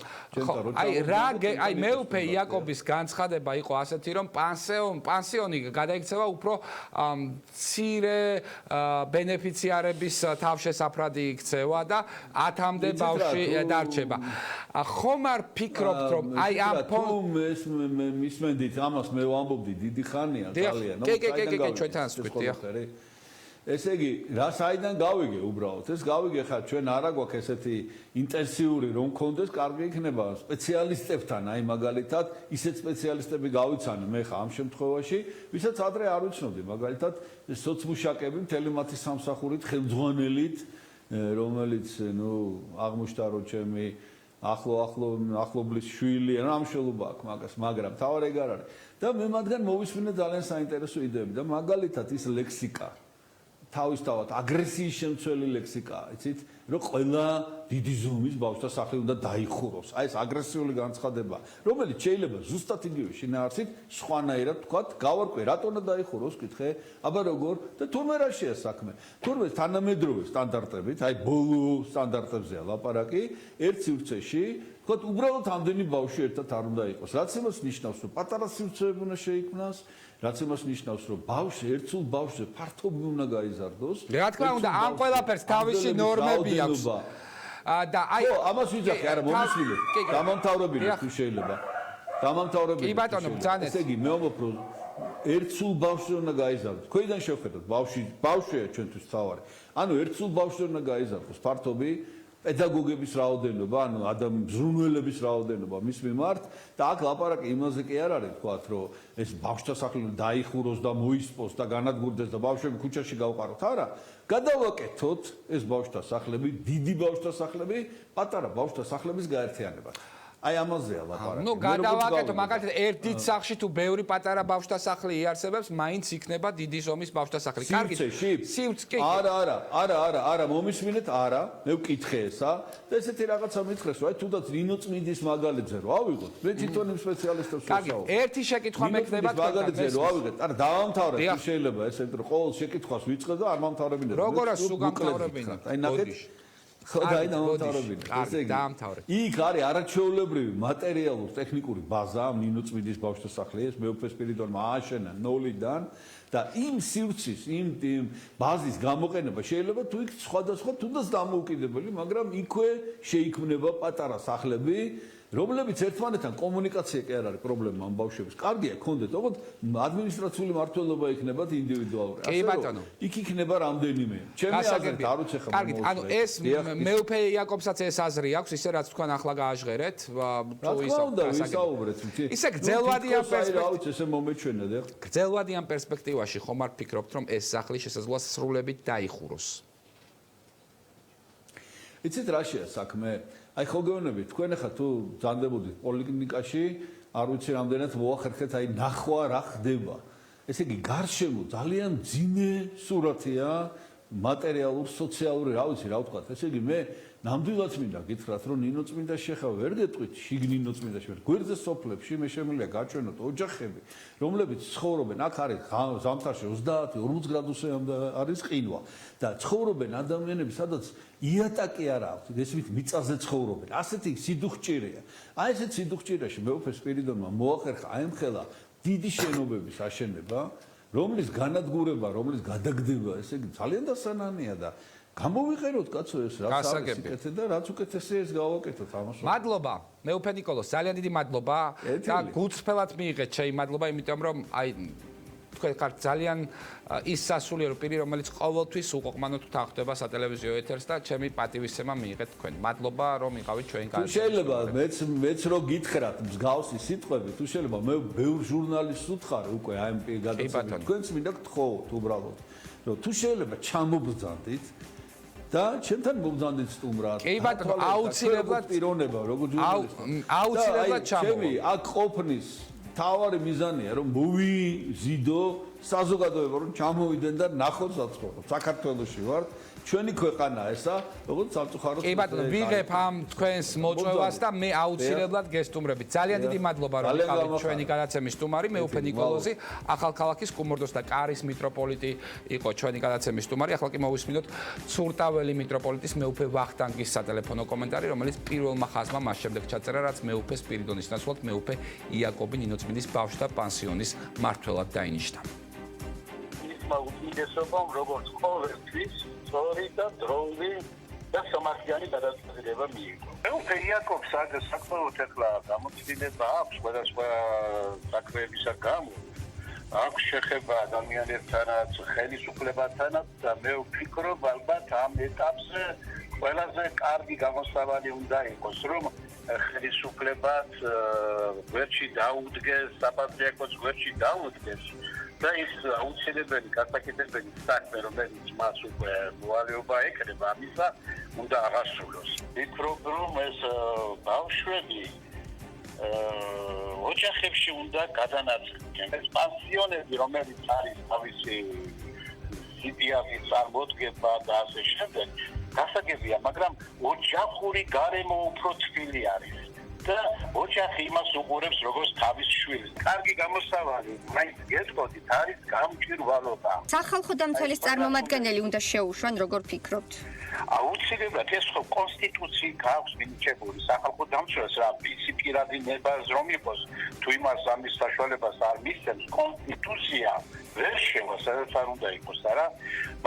აი მეუფე იაკობის განცხადება იყო ასეთი, რომ პანსიონი გადაიქცევა უფრო მცირე ბენეფიციარების თავშესაფრადი იქცევა და 10-მდე ბავშვი დარჩება. ხომ არ ფიქრობთ, რომ აი ამ მისმენდით ამას მე ვამბობდი დიდი ხანია ძალიან. კი, ჩვენთან სვიტია. ესე იგი, რა საიდან გავიგე უბრალოდ? ეს გავიგე ხა ჩვენ არა გვაქვს ესეთი ინტენსიური რომ კონდეს, კარგი იქნება სპეციალისტებთან, აი მაგალითად, ისეთ სპეციალისტები გავიცანი მე ხა ამ შემთხვევაში, ვისაც ადრე არ ვიცნობდი, მაგალითად, სოცმუშაკები მთელი მათი სამსახურით, ხელმძღვანელით, რომელიც, ნუ, აღმოჩნდა რომ ჩემი ახლობლის შვილი, რა ამშელობა აქვს მაგას, მაგრამ თავარი ეგ არ არის. და მე მათგან მოვისმინე ძალიან საინტერესო იდეები და მაგალითად ის ლექსიკა თავისთავად აგრესიის შემცველი ლექსიკაა, იცით, რომ ყველა დიდი ზომის ბავშვთა სახლი უნდა დაიხუროს. აი ეს აგრესიული განცხადება, რომელიც შეიძლება ზუსტად იგივე შინაარსით სხვანაირად თქვა, გავარკვე, რატო უნდა დაიხუროს, კითხე, აბა როგორ და თურმე რა შეა საქმე. თურმე თანამედროვე სტანდარტებით, აი ბოლო სტანდარტებზეა ლაპარაკი, ერთ სივრცეში ვთქვათ, უბრალოდ ამდენი ბავშვი ერთად არ უნდა იყოს. რაც იმას ნიშნავს, რომ პატარა სივრცეები უნდა შეიქმნას, რაც იმას ნიშნავს, რომ ბავშვი ერთსულ ბავშვზე ფართობი უნდა გაიზარდოს. რა თქმა უნდა, ამ ყველაფერს თავისი ნორმები აქვს. და აი ამას ვიძახი, არა მომისმინეთ. დამამთავრებინეთ თუ შეიძლება. დამამთავრებინეთ. კი ბატონო, ბრძანეთ. ესე იგი, მე ვამბობ, რომ ერთსულ ბავშვზე უნდა გაიზარდოს. ქვიდან შევხედოთ, ბავშვია ჩვენთვის თავარი. ანუ ერთსულ ბავშვზე უნდა გაიზარდოს ფართობი პედაგოგების რაოდენობა, ანუ ზრუნველების რაოდენობა მის მიმართ და აქ ლაპარაკი იმაზე კი არ არის, თქვათ, რომ ეს ბავშვთა სახლი დაიხუროს და მოისპოს და განადგურდეს და ბავშვები ქუჩაში გავყაროთ. არა, გადავაკეთოთ ეს ბავშვთა სახლები, დიდი ბავშვთა სახლები, პატარა ბავშვთა სახლების გაერთიანება. აი ამაზეა ლაპარაკი. ნუ გადავაკეთო, მაგალითად, ერთ დიდ სახლში თუ ბევრი პატარა ბავშვთა სახლი იარსებებს, მაინც იქნება დიდი ზომის ბავშვთა სახლი. კარგი, სივრცეში. არა, მომისმინეთ, არა, მე ვკითხე ესა და ესეთი რაღაცა მითხრეს, რომ აი თუნდაც ნინო წმინდის მაგალითზე რო ავიღოთ, მე თვითონ იმ სპეციალისტებს ვსაუბრობ. ერთი შეკითხვა მექნება მაგალითზე რო ავიღეთ, არა დავამთავრეთ, თუ შეიძლება ესე რომ ყოველ შეკითხვას ვიწყე და არ მომთავრებინე. როგორ სულ გამთავრებინე? აი ნახეთ ხოდა დაამთავრებინე. ესე იგი, იქ არის არაჩვეულებრივი მატერიალურ-ტექნიკური ბაზა ნინო წმინდის ბავშვთა სახლი, ეს მეუფე სპირიდონმა ააშენა ნოლიდან და იმ სივრცის, იმ ბაზის გამოყენება შეიძლება თუ იქ სხვადასხვა თუნდაც დამოუკიდებელი, მაგრამ იქვე შეიქმნება პატარა სახლები, რომლებიც ერთმანეთთან კომუნიკაცია კი არ არის პრობლემა ამ ბავშვების. კარგია, გქონდეთ, ოღონდ ადმინისტრაციული მართლობა იქნებათ ინდივიდუალური. კი ბატონო. იქ იქნება რამდენიმე. ჩემი აზრით არ უცე ხომ. კარგით, ანუ ეს მეუფე იაკობსაც ეს აზრი აქვს, ისე რაც თქვენ ახლა გააჟღერეთ, თუ ისაუბრეთ. ისე გრძელვადიან პერსპექტივაში, ესე მომეჩვენე და გრძელვადიან პერსპექტივაში ხომ არ ფიქრობთ, რომ ეს სახლი შესაძლოა სრულებით დაიხუროს? იცით რა შეა საქმე? აი ხო გეუბნები, თქვენ ახლა თუ ძანდებოდით პოლიკლინიკაში, არ ვიცი რამდენად მოახერხეთ, აი ნახვა რა ხდება. ესე იგი, გარშემო ძალიან ძინე სურათია, მატერიალურ, სოციალური, რა ვიცი, რა ვთქვათ. ესე იგი, მე ნამდვილად მინდა გითხრათ, რომ ნინო წმინდა შეხავ ვერ გეტყვით, შიგნინო წმინდა შეხავ. გვერდზე სოფლებში მე შემიძლია გაჩვენოთ ოჯახები, რომლებიც ცხოვრობენ, აქ არის ზამთარში 30-40 გრადუსამდე არის ყინვა და ცხოვრობენ ადამიანები, სადაც იატაკი არ აქვს, ესმით მიწაზე ცხოვრობენ. ასეთი სიდუხჭირეა. აი ესეთ სიდუხჭირეში მეუფე სპირიდონმა მოახერხა აემხელა დიდი შენობების აშენება, რომლის განადგურება, რომლის გადაგდება, ესე იგი ძალიან დასანანია და გამოვიყენოთ კაცო ეს რაც არის სიკეთე და რაც უკეთესია ეს გავაკეთოთ ამას. მადლობა. მეუფე ნიკოლოს, ძალიან დიდი მადლობა და გულწრფელად მიიღეთ ჩემი მადლობა, იმიტომ რომ აი თქვენ ხართ ძალიან ის სასულიერო პირი, რომელიც ყოველთვის უკოყმანოდ თანხდება სატელევიზიო ეთერს და ჩემი პატივისცემა მიიღეთ თქვენ. მადლობა, რომ იყავით ჩვენი განაცხადი. შეიძლება მეც რო გითხრათ მსგავსი სიტყვები, თუ შეიძლება მე ბევრ ჟურნალისტს ვუთხარი უკვე აი ამ გადაცემით. თქვენც მინდა გთხოვოთ უბრალოდ, რომ თუ შეიძლება ჩამობრძანდით და ჩემთან მომბრძანდით სტუმრად. კი ბატონო, აუცილებლად პიროვნება, როგორ ჟურნალისტი. აუცილებლად ჩამოვა. ჩემი აქ ყოფნის თავარი მიზანია, რომ მოვიზიდო საზოგადოება, რომ ჩამოვიდნენ და ნახოთ საცხოვრებლად. საქართველოში ვარ, ჩვენი ქვეყანა ესა, როგორც სამწუხაროდ. კი ბატონო, ვიღებ ამ თქვენს მოწვევას და მე აუცილებლად გესტუმრებით. ძალიან დიდი მადლობა, რომ იყავით ჩვენი გადაცემის სტუმარი, მეუფე ნიკოლოზი, ახალქალაქის კუმურდოს და კარის მიტროპოლიტი იყო ჩვენი გადაცემის სტუმარი. ახლა კი მოვისმინოთ ცურტაველი მიტროპოლიტის მეუფე ვახტანგის სატელეფონო კომენტარი, რომელიც პირველმა ხაზმა მას შემდეგ ჩაწერა, რაც მეუფე სპირიდონის ნაცვლად მეუფე იაკობი ნინოწმინდის ბავშვთა პანსიონის მმართველად დაინიშნა. უდიდესობამ როგორც ყოველთვის სწორი და დროული და სამართლიანი გადაწყვეტილება მიიღო. მეუფე იაკობს საკმაოდ ახლა გამოცდილება აქვს სხვადასხვა საქმეებისა გამო. აქვს შეხება ადამიანებთანაც, ხელისუფლებასთანაც და მე ვფიქრობ, ალბათ ამ ეტაპზე ყველაზე კარგი გამოსავალი უნდა იყოს, რომ ხელისუფლებას გვერდში დაუდგეს, საპატრიარქოს გვერდში დაუდგეს. და ის აუცილებელი გასაკეთებელი საქმე, რომელიც მას უკვე მოვალეობა ეკრება, ამისა უნდა აღასრულოს. ვფიქრობ, რომ ეს ბავშვები ოჯახებში უნდა გადანაწილდნენ. ეს პანსიონები, რომელიც არის თავისი სიდიავის წარმოდგება და ასე შემდეგ, გასაგებია, მაგრამ ოჯახური გარემო უფრო თბილი არის. და ოჯახი იმას უყურებს როგორც თავის შვილს. კარგი გამოსავალი, მაინც გეტყოდით, არის გამჭვირვალობა. სახალხო დამცველის წარმომადგენელი უნდა შეუშვან, როგორ ფიქრობთ? აუცილებლად ეს ხო კონსტიტუციით აქვს მინიჭებული სახალხო დამცველს, რა ვიცი პირადი ნებას რომ იყოს, თუ იმას ამის საშუალებას არ მისცემს კონსტიტუცია ვერ შევა, სადაც არ უნდა იყოს, არა?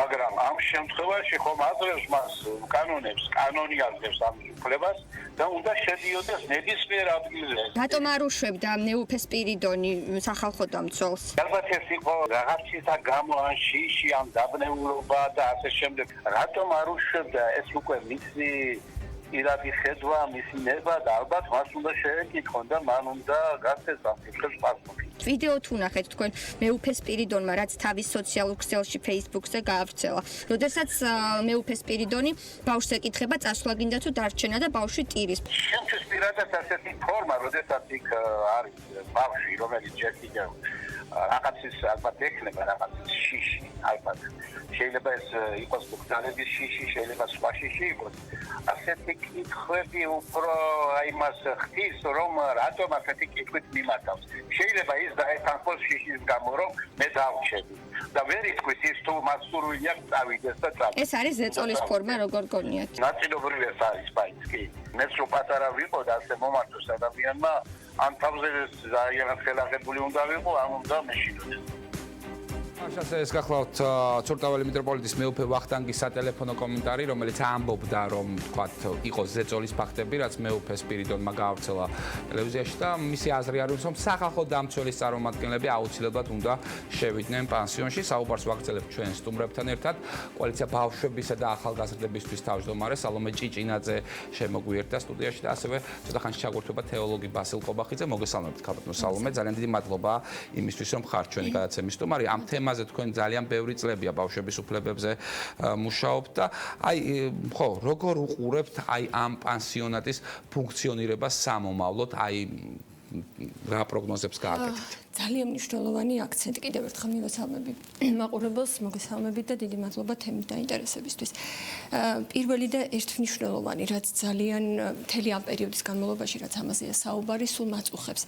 მაგრამ ამ შემთხვევაში ხომ აზრებს მას კანონებს, კანონი აზრებს ამ უფლებას და უნდა შედიოდეს ნებისმიერ ადგილზე. რატომ არ უშვებდა მეუფე სპირიდონი სახალხო დამცველს? ალბათ ეს იყო რაღაცისა გამო ან შიში ან დაბნეულობა და ასე შემდეგ. რატომ არ უშვებდა ეს უკვე მისი პირადი ხედვა, მისი ნება და ალბათ მას უნდა შეეკითხონ და მან უნდა გასცეს ამ კითხვებს პასუხი. ვიდეო თუ ნახეთ თქვენ მეუფე სპირიდონმა, რაც თავის სოციალურ ქსელში Facebook-ზე გაავრცელა. როდესაც მეუფე სპირიდონი ბავშვს ეკითხება, წასვლა გინდა თუ დარჩენა და ბავშვი ტირის. შემთხვევით პირადად ასეთი ფორმა, როდესაც იქ არის ბავშვი, რომელიც ჯერ კიდევ რაღაცის ალბათ ექნება, რაღაცის შიში, ალბათ. შეიძლება ეს იყოს ბრძანების შიში, შეიძლება სხვა შიში იყოს. ასეთი კითხვები უფრო იმას ხდის, რომ რატომ ასეთი კითხვით მიმართავს. შეიძლება ის დაეთანხმოს შიშის გამო, რომ მე დავრჩები. და ვერ იტყვის ის თუ მას სურვილი აქვს წავიდეს და წავიდეს. ეს არის ზეწოლის ფორმა, როგორ გონიათ? ნაწილობრივ ეს არის, მაინც კი. მეც რო პატარა ვიყო და ასე მომართოს ადამიანმა, ამ თავზე ძალიან ხელახებული უნდა ვიყო, ამ უნდა მეშინოდეს. ახლა ეს გახლავთ ცურტაველი მიტროპოლიტის მეუფე ვახტანგის სატელეფონო კომენტარი, რომელიც ამბობდა, რომ თქვათ იყო ზეწოლის ფაქტები, რაც მეუფე სპირიდონმა გაავრცელა ტელევიზიაში და მისი აზრი არის, რომ სახალხო დამცველის წარმომადგენლები აუცილებლად უნდა შევიდნენ პანსიონში. საუბარს ვაგრძელებთ ჩვენ სტუმრებთან ერთად. კოალიცია ბავშვებისა და ახალგაზრდებისთვის თავმჯდომარე სალომე ჭიჭინაძე შემოგვიერთა სტუდიაში და ასევე ცოტა ხანში ჩაგურთვება თეოლოგი ბასილ ყობახიძე. მოგესალმებით, ქალბატონო სალომე. ძალიან დიდი მადლობა იმისთვის, რომ ხართ ჩვენი გადაცემის სტუმარი. ამ თემაზე თქვენ ძალიან ბევრი წლებია ბავშვების უფლებებზე მუშაობთ და აი ხო, როგორ უყურებთ აი ამ პანსიონატის ფუნქციონირებას სამომავლოდ, აი რა პროგნოზებს გააკეთეთ? ძალიან მნიშვნელოვანი აქცენტი კიდევ ერთხელ მივესალმები მაყურებელს, მოგესალმებით და დიდი მადლობა თემის დაინტერესებისთვის. პირველი და ერთმნიშვნელოვანი, რაც ძალიან მთელი ამ პერიოდის განმავლობაში, რაც ამაზეა საუბარი, სულ მაწუხებს.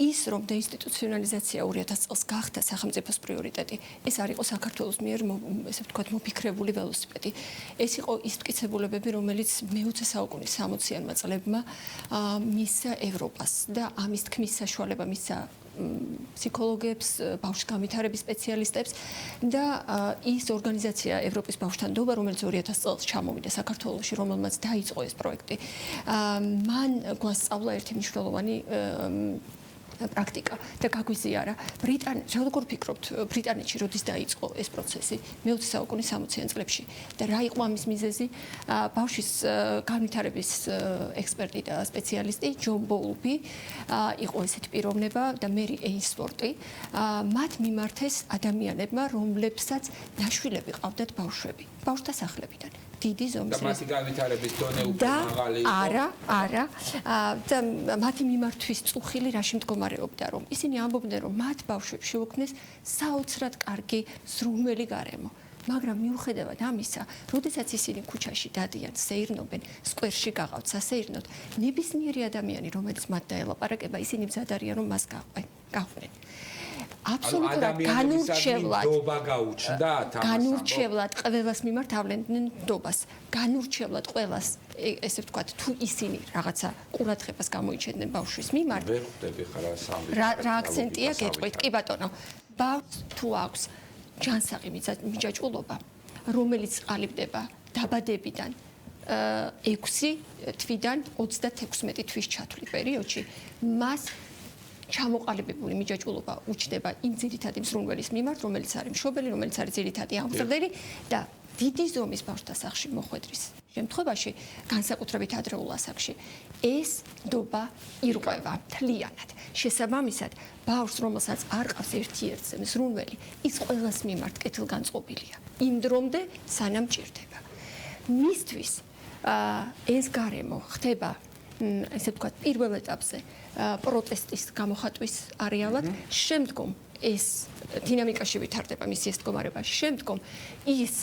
ის, რომ დეინსტიტუციონალიზაცია 2000 წელს გახდა სახელმწიფოს პრიორიტეტი, ეს არ იყო საქართველოს მიერ, ესე ვთქვათ, მოფიქრებული ველოსიპედი. ეს იყო ის მტკიცებულებები, რომელიც მე-20 საუკუნის 60-იანმა წლებმა მისცა ევროპას და ამის თქმის საშუალება მისცა ფსიქოლოგებს, ბავშვ განვითარების სპეციალისტებს და ის ორგანიზაცია ევროპის ბავშვთა ნდობა, რომელიც 2000 წელს ჩამოვიდა საქართველოში, რომელმაც დაიწყო ეს პროექტი. მან გვასწავლა ერთი მნიშვნელოვანი პრაქტიკა და გაგვიზიარა როგორ ფიქრობთ ბრიტანეთში როდის დაიწყო ეს პროცესი მე-20 საუკუნის 60-იან წლებში და რა იყო ამის მიზეზი ბავშვის განვითარების ექსპერტი და სპეციალისტი ჯონ ბოულბი იყო ესეთი პიროვნება და მერი ეინსვორტი მათ მიმართეს ადამიანებმა რომლებსაც ნაშვილები ყავდათ ბავშვები ბავშვთა სახლებიდან დიდი ზომის და მათი განვითარების დონე უფრო მაღალი იყო. არა და მათი მიმართვის წუხილი რაში მდგომარეობდა რომ ისინი ამბობდნენ რომ მათ ბავშვებს შეუქმნეს საოცრად კარგი ზრუნველი გარემო მაგრამ მიუხედავად ამისა, როდესაც ისინი ქუჩაში დადიან, სეირნობენ, სკვერში გაღავთ სასეირნოდ, ნებისმიერი ადამიანი, რომელიც მათ დაელაპარაკება, ისინი მზად არიან რომ მას გაყვნენ. აბსოლუტურად განურჩევლად ყველას მიმართავდნენ ნდობას განურჩევლად ყველას ესე ვთქვათ თუ ისინი რაღაცა ყურადღებას გამოიჩენდნენ ბავშვის მიმართ ვერ ხვდები ხარ სამი რა აქცენტია გეტყვით კი ბატონო ბავშვს თუ აქვს ჯანსაღი მიჯაჭვულობა რომელიც ყალიბდება დაბადებიდან 6 თვიდან 36 თვის ჩათვლით პერიოდში მას ჩამოყალიბებული მიჯაჭვულობა უჩნდება იმ ძირითადი მზრუნველის მიმართ, რომელიც არის მშობელი, რომელიც არის ძირითადი აღმზრდელი და დიდი ზომის ბავშვთა სახლში მოხვედრის შემთხვევაში, განსაკუთრებით ადრეულ ასაკში, ეს ნდობა ირღვევა მთლიანად. შესაბამისად, ბავშვს, რომელსაც არ ყავს ერთი-ერთზე მზრუნველი, ის ყველას მიმართ კეთილგანწყობილია. იმ დრომდე, სანამ ჭირდება. მისთვის ეს გარემო ხდება ესე ვთქვათ, პირველ ეტაპზე პროტესტის გამოხატვის არეალად, შემდგომ ეს დინამიკაში ვითარდება მისი ეს მდგომარეობა, შემდგომ ის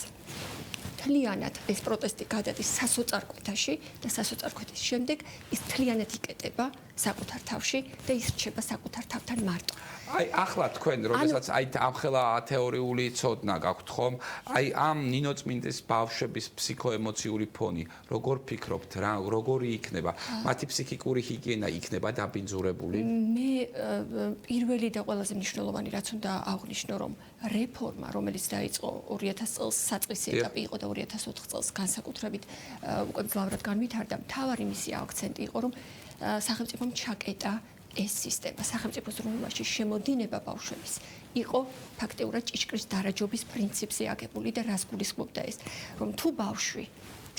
მთლიანად ეს პროტესტი გადადის სასოწარკვეთაში და სასოწარკვეთის შემდეგ ის მთლიანად იკეტება საკუთარ თავში და ის რჩება საკუთარ თავთან მარტო. აი ახლა თქვენ როდესაც აი ამ ხელა თეორიული ცოდნა გაქვთ ხომ? აი ამ ნინოწმინდის ბავშვების ფსიქოემოციური ფონი, როგორ ფიქრობთ, როგორი იქნება? მათი ფსიქიკური ჰიგიენა იქნება დაბინძურებული? მე პირველი და ყველაზე მნიშვნელოვანი რაც უნდა აღვნიშნო, რომ რეფორმა, რომელიც დაიწყო 2000 წელს საწყისი ეტაპი იყო და 2004 წელს განსაკუთრებით უკვე მძლავრად განვითარდა, მთავარი მისი აქცენტი იყო, რომ სახელმწიფომ ჩაკეტა ეს სისტემა სახელმწიფოს ზრუნვაში შემოდინება ბავშვების იყო ფაქტიურად ჭიშკრის დარაჯობის პრინციპზე აგებული და რას გულისხმობდა ეს რომ თუ ბავშვი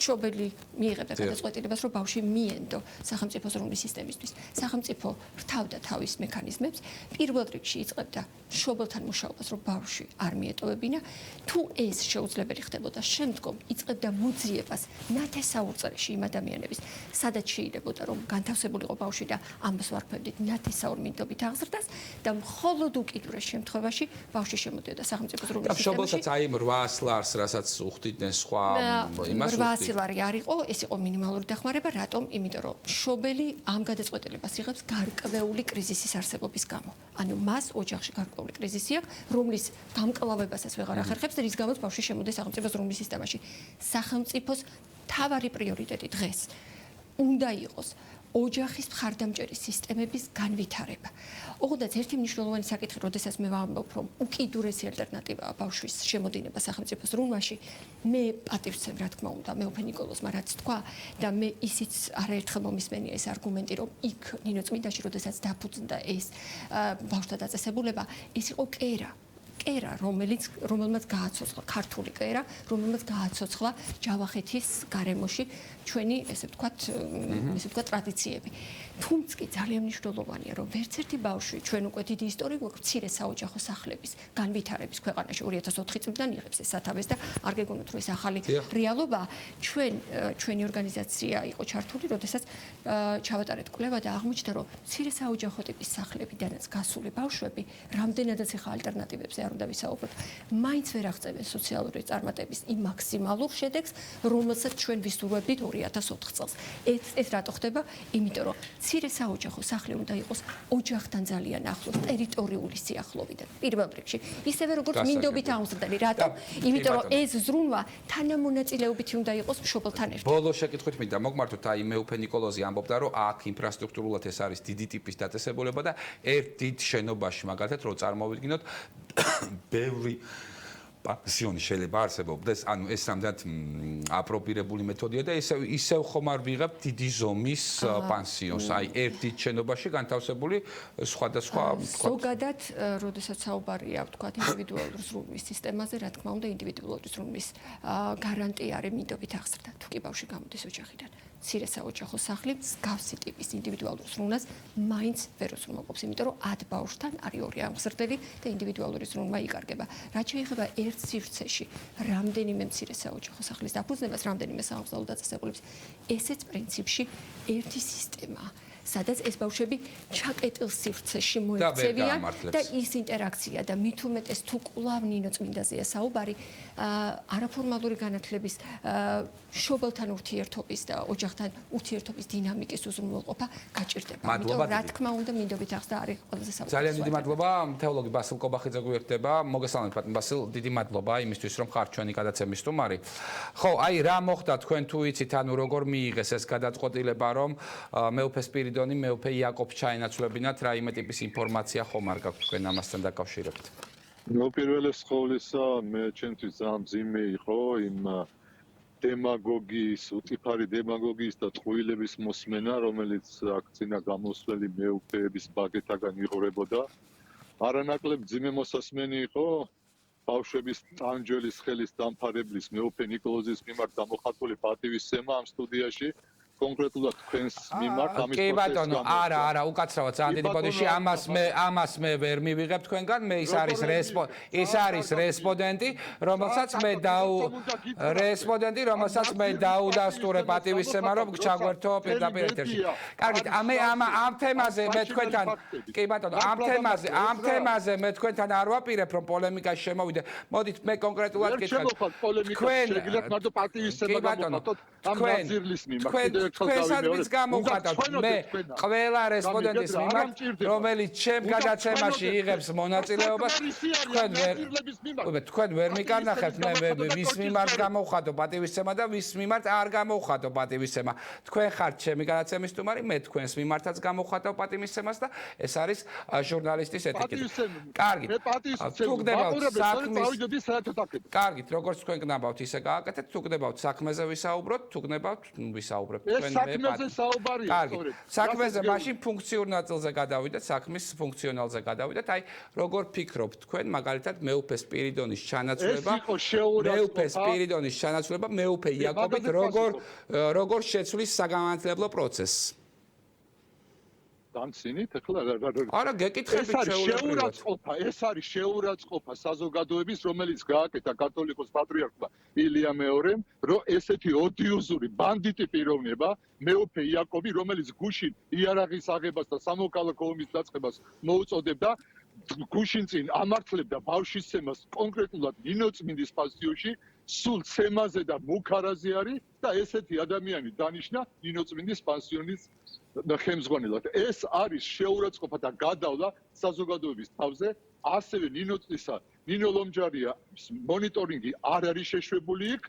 მშობელი მიიღებდა გადაწყვეტილებას რომ ბავშვი მიენდო სახელმწიფოს ზრუნვის სისტემისთვის სახელმწიფო რთავდა თავის მექანიზმებს პირველ რიგში იწყებდა მშობელთან მუშაობას რომ ბავშვი არ მიეტოვებინა თუ ეს შეუძლებელი ხდებოდა შემდგომ იწყებდა მოძიებას ნათესაურ იმ ადამიანების სადაც შეიძლება რომ განთავსებულიყო ბავშვი და ამას ვარქმევდით ნათესაურ მინდობით აღზრდას და მხოლოდ უკიდურეს შემთხვევაში ბავშვი შემოდიოდა სახელმწიფოს ზრუნვის სისტემაში მშობელსაც აი 800 ლარს რასაც უხდიდნენ სხვა იმას 800 ლარი არ იყო ეს იყო მინიმალური დახმარება რატომ იმიტომ რომ მშობელი ამ გადაწყვეტილებას იღებს გარკვეული კრიზისის არსებობის გამო ანუ მას ოჯახში გარკვეული კრიზისი აქვს რომლის გამკლავებასაც ვეღარ ახერხებს და რის გამოც ბავშვი შემოდის სახელმწიფოს ზრუნვის სისტემაში სახელმწიფოს თავარი პრიორიტეტი დღეს უნდა იყოს ოჯახის მხარდამჭერი სისტემების განვითარება. ოღონდ ერთი მნიშვნელოვანი საკითხი, როდესაც მე ვამბობ, რომ უკიდურესი ალტერნატივაა ბავშვის შემოდინება სახელმწიფოს ზრუნვაში, მე პატივცემ, რა თქმა უნდა, მეუფე ნიკოლოზმა რაც თქვა და მე ისიც არაერთხელ მომისმენია ეს არგუმენტი, რომ იქ ნინოწმინდაში, როდესაც დაფუძნდა ეს ბავშვთა დაწესებულება, ეს იყო კერა, რომელმაც გააცოცხლა ქართული კერა, რომელმაც გააცოცხლა ჯავახეთის გარემოში ჩვენი, ესე ვთქვათ, ტრადიციები. თუმცა კი ძალიან მნიშვნელოვანია, რომ ვერც ერთი ბავშვი ჩვენ უკვე დიდი ისტორია გვაქვს მცირე საოჯახო სახლების განვითარების ქვეყანაში 2004 წლიდან იღებს ეს სათავეს და არ გეგონოთ რომ ეს ახალი რეალობაა. ჩვენი ორგანიზაცია იყო ჩართული, როდესაც ჩავატარეთ კვლევა და აღმოჩნდა, რომ მცირე საოჯახო ტიპის სახლებიდანაც გასული ბავშვები, რამდენადაც ახლა ალტერნატივებზე არ უნდა ვისაუბროთ, მაინც ვერ აღწევენ სოციალური წარმატების იმ მაქსიმალურ შედეგს, რომელსაც ჩვენ ვისურვებდით 2004 წელს. ეს რატო ხდება? იმიტომ რომ მცირე საოჯახო სახლი უნდა იყოს ოჯახთან ძალიან ახლოს, ტერიტორიული სიახლოვიდან. პირველ რიგში, ისევე როგორც მინდობით აღმზრდელი. რატომ? იმიტომ რომ ეს ზრუნვა თანამონაწილეობითი უნდა იყოს მშობელთან ერთად. ბოლო შეკითხვით მინდა მოგმართოთ, აი მეუფე ნიკოლოზი ამბობდა, რომ აქ ინფრასტრუქტურულად ეს არის დიდი ტიპის დაწესებულება და ერთ დიდ შენობაში მაგალითად რო წარმოვიდგინოთ ბევრი პანსიონი შეიძლება არსებობდეს, ანუ ეს რამდენად აპრობირებული მეთოდია და ისევ ხომ არ ვიღებ დიდი ზომის პანსიონს, აი ერთ შენობაში განთავსებული სხვადასხვა ზოგადად, როდესაც საუბარია, ვთქვათ, ინდივიდუალური ზრუნვის სისტემაზე, რა თქმა უნდა, ინდივიდუალური ზრუნვის გარანტია არის მინდობით აღზრდა. თუ კი ბავშვი გამოდის ოჯახიდან, მცირე საოჯახო სახლი მსგავსი ტიპის ინდივიდუალურ ზრუნვას მაინც ვერ უზრუნველყოფს, იმიტომ რომ 10 ბავშვთან არის 2 აღზრდელი და ინდივიდუალური ზრუნვა იკარგება. რაც შეეხება ერთ სივრცეში რამდენიმე მცირე საოჯახო სახლის დაფუძნებას, რამდენიმე საავზალო დაწესებულების, ესეც პრინციპში ერთი სისტემაა. სადაც ეს ბავშვები ჩაკეტილ სივრცეში მოექცევიან და ის ინტერაქცია და მით უმეტეს თუ კვლავ ნინო წმინდაზეა საუბარი არაფორმალური განათლების მშობელთან ურთიერთობის და ოჯახთან ურთიერთობის დინამიკის უზრუნველყოფა გაჭირდება. მადლობა. რა თქმა უნდა, მინდობით აღზრდა არის ყველაზე საუკეთესო. ძალიან დიდი მადლობა, თეოლოგი ბასილ კობახიძე გვერდება. მოგესალმებით ბატონ ბასილ, დიდი მადლობა იმისთვის, რომ ხართ ჩვენი გადაცემის სტუმარი. ხო, აი რა მოხდა თქვენ თუ იცით, ანუ როგორ მიიღეს ეს გადაწყვეტილება, რომ მეუფე სპირიდონი, მეუფე იაკობ ჩაენაცვლებინათ, რაიმე ტიპის ინფორმაცია ხომ არ გაქვთ თქვენ ამასთან დაკავშირებით? ნუ პირველეს ყოვლისა მე ჩემთვის ძალიან მძიმე იყო იმ დემაგოგიის, უტიფარი დემაგოგიის და ტყუილების მოსმენა, რომელიც აქცინა გამოსვლელი მეუფეების ბაგეთაგან იღურებოდა. არანაკლებ მძიმე მოსასმენი იყო ბავშვების ტანჯველის ხელის დამფარებლის მეუფე ნიკოლოზის მიმართ გამოხატული პატივისცემა ამ სტუდიაში. კონკრეტულად თქვენს მიმართ ამის კი ბატონო, არა, უკაცრავად ძალიან დიდი ბოდიში, ამას მე ვერ მივიღებ თქვენგან, მე ის არის რესპონდენტი, რომელსაც მე დაუდასტურე პატივისცემა, რომ ჩაგვერთო პირდაპირ ეთერში. კარგით, ამ თემაზე მე თქვენთან, კი ბატონო, ამ თემაზე მე თქვენთან არ ვაპირებ, რომ პოლემიკაში შემოვიდე. მოდით მე კონკრეტულად გითხრათ. თქვენსაც გამოვხატავთ მე ყველა რესპონდენტის მიმართ, რომელიც ჩემ გადაცემაში იღებს მონაწილეობას, თქვენ ვერ მიკარნახებთ მე ვის მიმართ გამოვხატო პატივისცემა და ვის მიმართ არ გამოვხატო პატივისცემა. თქვენ ხართ ჩემი გადაცემის სტუმარი, მე თქვენს მიმართაც გამოვხატავ პატივისცემას და ეს არის ჟურნალისტის ეტიკეტა. კარგით. თუ გდებავთ საქმის კარგით, როგორც თქვენ გნაბავთ, ისე გააკეთეთ, თუ გდებავთ საქმეზე ვისაუბროთ, თუ გნებავთ ვისაუბრებთ თქვენ საქმეზე საუბარია სწორედ. საქმეზე მაშინ ფუნქციურ ნაწილზე გადავიდეთ, საქმის ფუნქციონალზე გადავიდეთ. აი, როგორ ფიქრობთ თქვენ, მაგალითად, მეუფე სპირიდონის ჩანაცვლება, მეუფე იაკობით როგორ შეცვლის საგანმანათლებლო პროცესს? დამცინით ახლა არა გეკითხებით შეურაცხყოფა, ეს არის შეურაცხყოფა საზოგადოების, რომელიც გააკეთა კათოლიკოს პატრიარქმა ილია მეორემ, რომ ესეთი ოდიოზური ბანდიტი პიროვნება, მეუფე იაკობი, რომელიც გუშინ იარაღის აღებას და სამოქალაქო ომის დაწყებას მოუწოდებდა, გუშინ წინ ამართლებდა ბავშვისცემას კონკრეტულად ნინოწმინდის პანსიონში, სულ ცემაზე და მუქარაზე არის და ესეთი ადამიანი დანიშნა ნინოწმინდის პანსიონის ხელმძღვანელად. ეს არის შეურაცხყოფა და გადავლა საზოგადოების თავზე, ასევე ნინო ლომჯარია მონიტორინგი არ არის შეშვებული იქ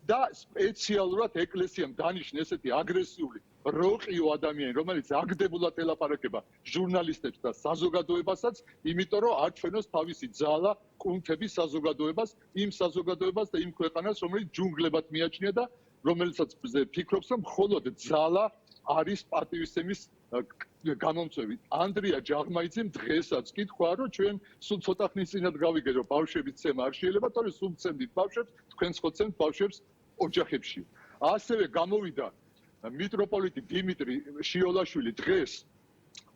და სპეციალურად ეკლესიამ დანიშნა ესეთი აგრესიული როყიო ადამიანი, რომელიც აგდებულად ელაპარაკება ჟურნალისტებს და საზოგადოებასაც, იმიტომ რომ აჩვენოს თავისი ძალა, კუნთები საზოგადოებას, იმ საზოგადოებას და იმ ქვეყანას, რომელიც ჯუნგლებად მიაჩნია და რომელსაც ფიქრობს, რომ მხოლოდ ძალა არის პატივისცემის გამომწვევი. ანდრია ჯაღმაიძემ დღესაც კი თქვა, რომ ჩვენ სულ ცოტა ხნის წინათ გავიგეთ, რომ ბავშვების ცემა არ შეიძლება, თორე სულ ცემდით ბავშვებს, თქვენც ხო ცემთ ბავშვებს ოჯახებში. ასევე გამოვიდა მიტროპოლიტი დიმიტრი შიოლაშვილი დღეს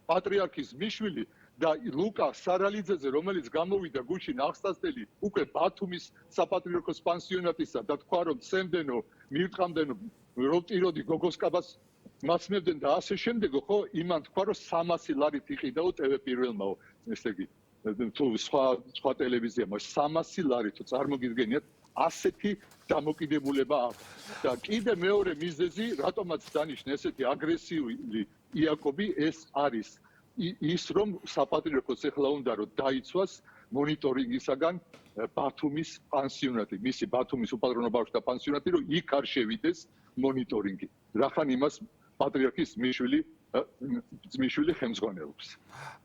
პატრიარქის მიშვილი და ლუკა სარალიძეზე, რომელიც გამოვიდა გუშინ აღსტაცდელი უკვე ბათუმის საპატრიარქოს პანსიონატისა და თქვა, რომ ცემდენო, მივტყამდენო, რომ ტიროდი გოგოსკაბას მასმევდნენ და ასე შემდეგო, ხო, იმან თქვა, რომ 300 ლარით იყიდაო TV პირველმაო, ესე იგი, თუ სხვა ტელევიზიამ 300 ლარი თუ წარმოგიდგენიათ, ასეთი დამოკიდებულება აქვს. და კიდე მეორე მიზეზი, რატომაც დანიშნა ესეთი აგრესიული იაკობი, ეს არის ის, რომ საპატრიარქოს ეხლა უნდა რომ დაიცვას მონიტორინგისაგან ბათუმის პანსიონატი, მისი ბათუმის უპატრონო ბავშვთა პანსიონატი, რომ იქ არ შევიდეს მონიტორინგი. რახან იმას პატრიარქის მიშვილი ძმისშვილი ხელმძღვანელობს.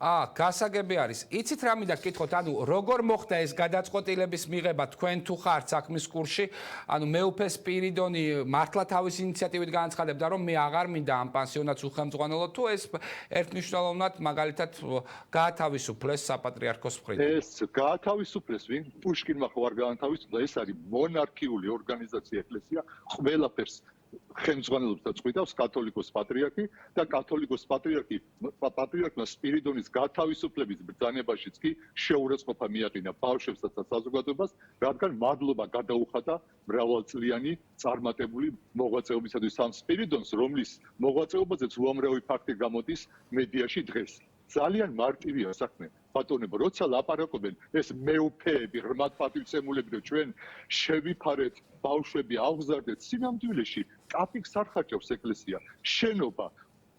გასაგები არის. იცით რა მინდა გკითხოთ, ანუ როგორ მოხდა ეს გადაწყვეტილების მიღება თქვენ თუ ხართ საქმის კურსში? ანუ მეუფე სპირიდონი მართლა თავის ინიციატივით განაცხადებდა, რომ მე აღარ მინდა ამ პანსიონატს უხელმძღვანელო, თუ ეს ერთნიშნულოვნად მაგალითად გაათავისუფლეს საპატრიარქოს მხრიდან? ეს გაათავისუფლეს ვინ? პუშკინმა ხო არ გაათავისუფლა, ეს არის მონარქიული ორგანიზაცია ეკლესია, ყველაფერს ხელმძღვანელობს და წყვიტავს კათოლიკოს პატრიარქი და კათოლიკოს პატრიარქმა სპირიდონის გათავისუფლების ბრძანებაშიც კი შეურაცხყოფა მიაყენა ბავშვებსა და საზოგადოებას, რადგან მადლობა გადაუხადა მრავალწლიანი წარმატებული მოღვაწეობისათვის ამ სპირიდონს, რომლის მოღვაწეობაზეც უამრავი ფაქტი გამოდის მედიაში დღეს. ძალიან მარტივია საქმე. ბატონებო, როცა ლაპარაკობენ ეს მეუფეები, ღრმად პატივცემულები, რომ ჩვენ შევიფარეთ ბავშვები, აღზარდეთ, სინამდვილეში კაფიქს არ ხარჯავს ეკლესია. შენობა,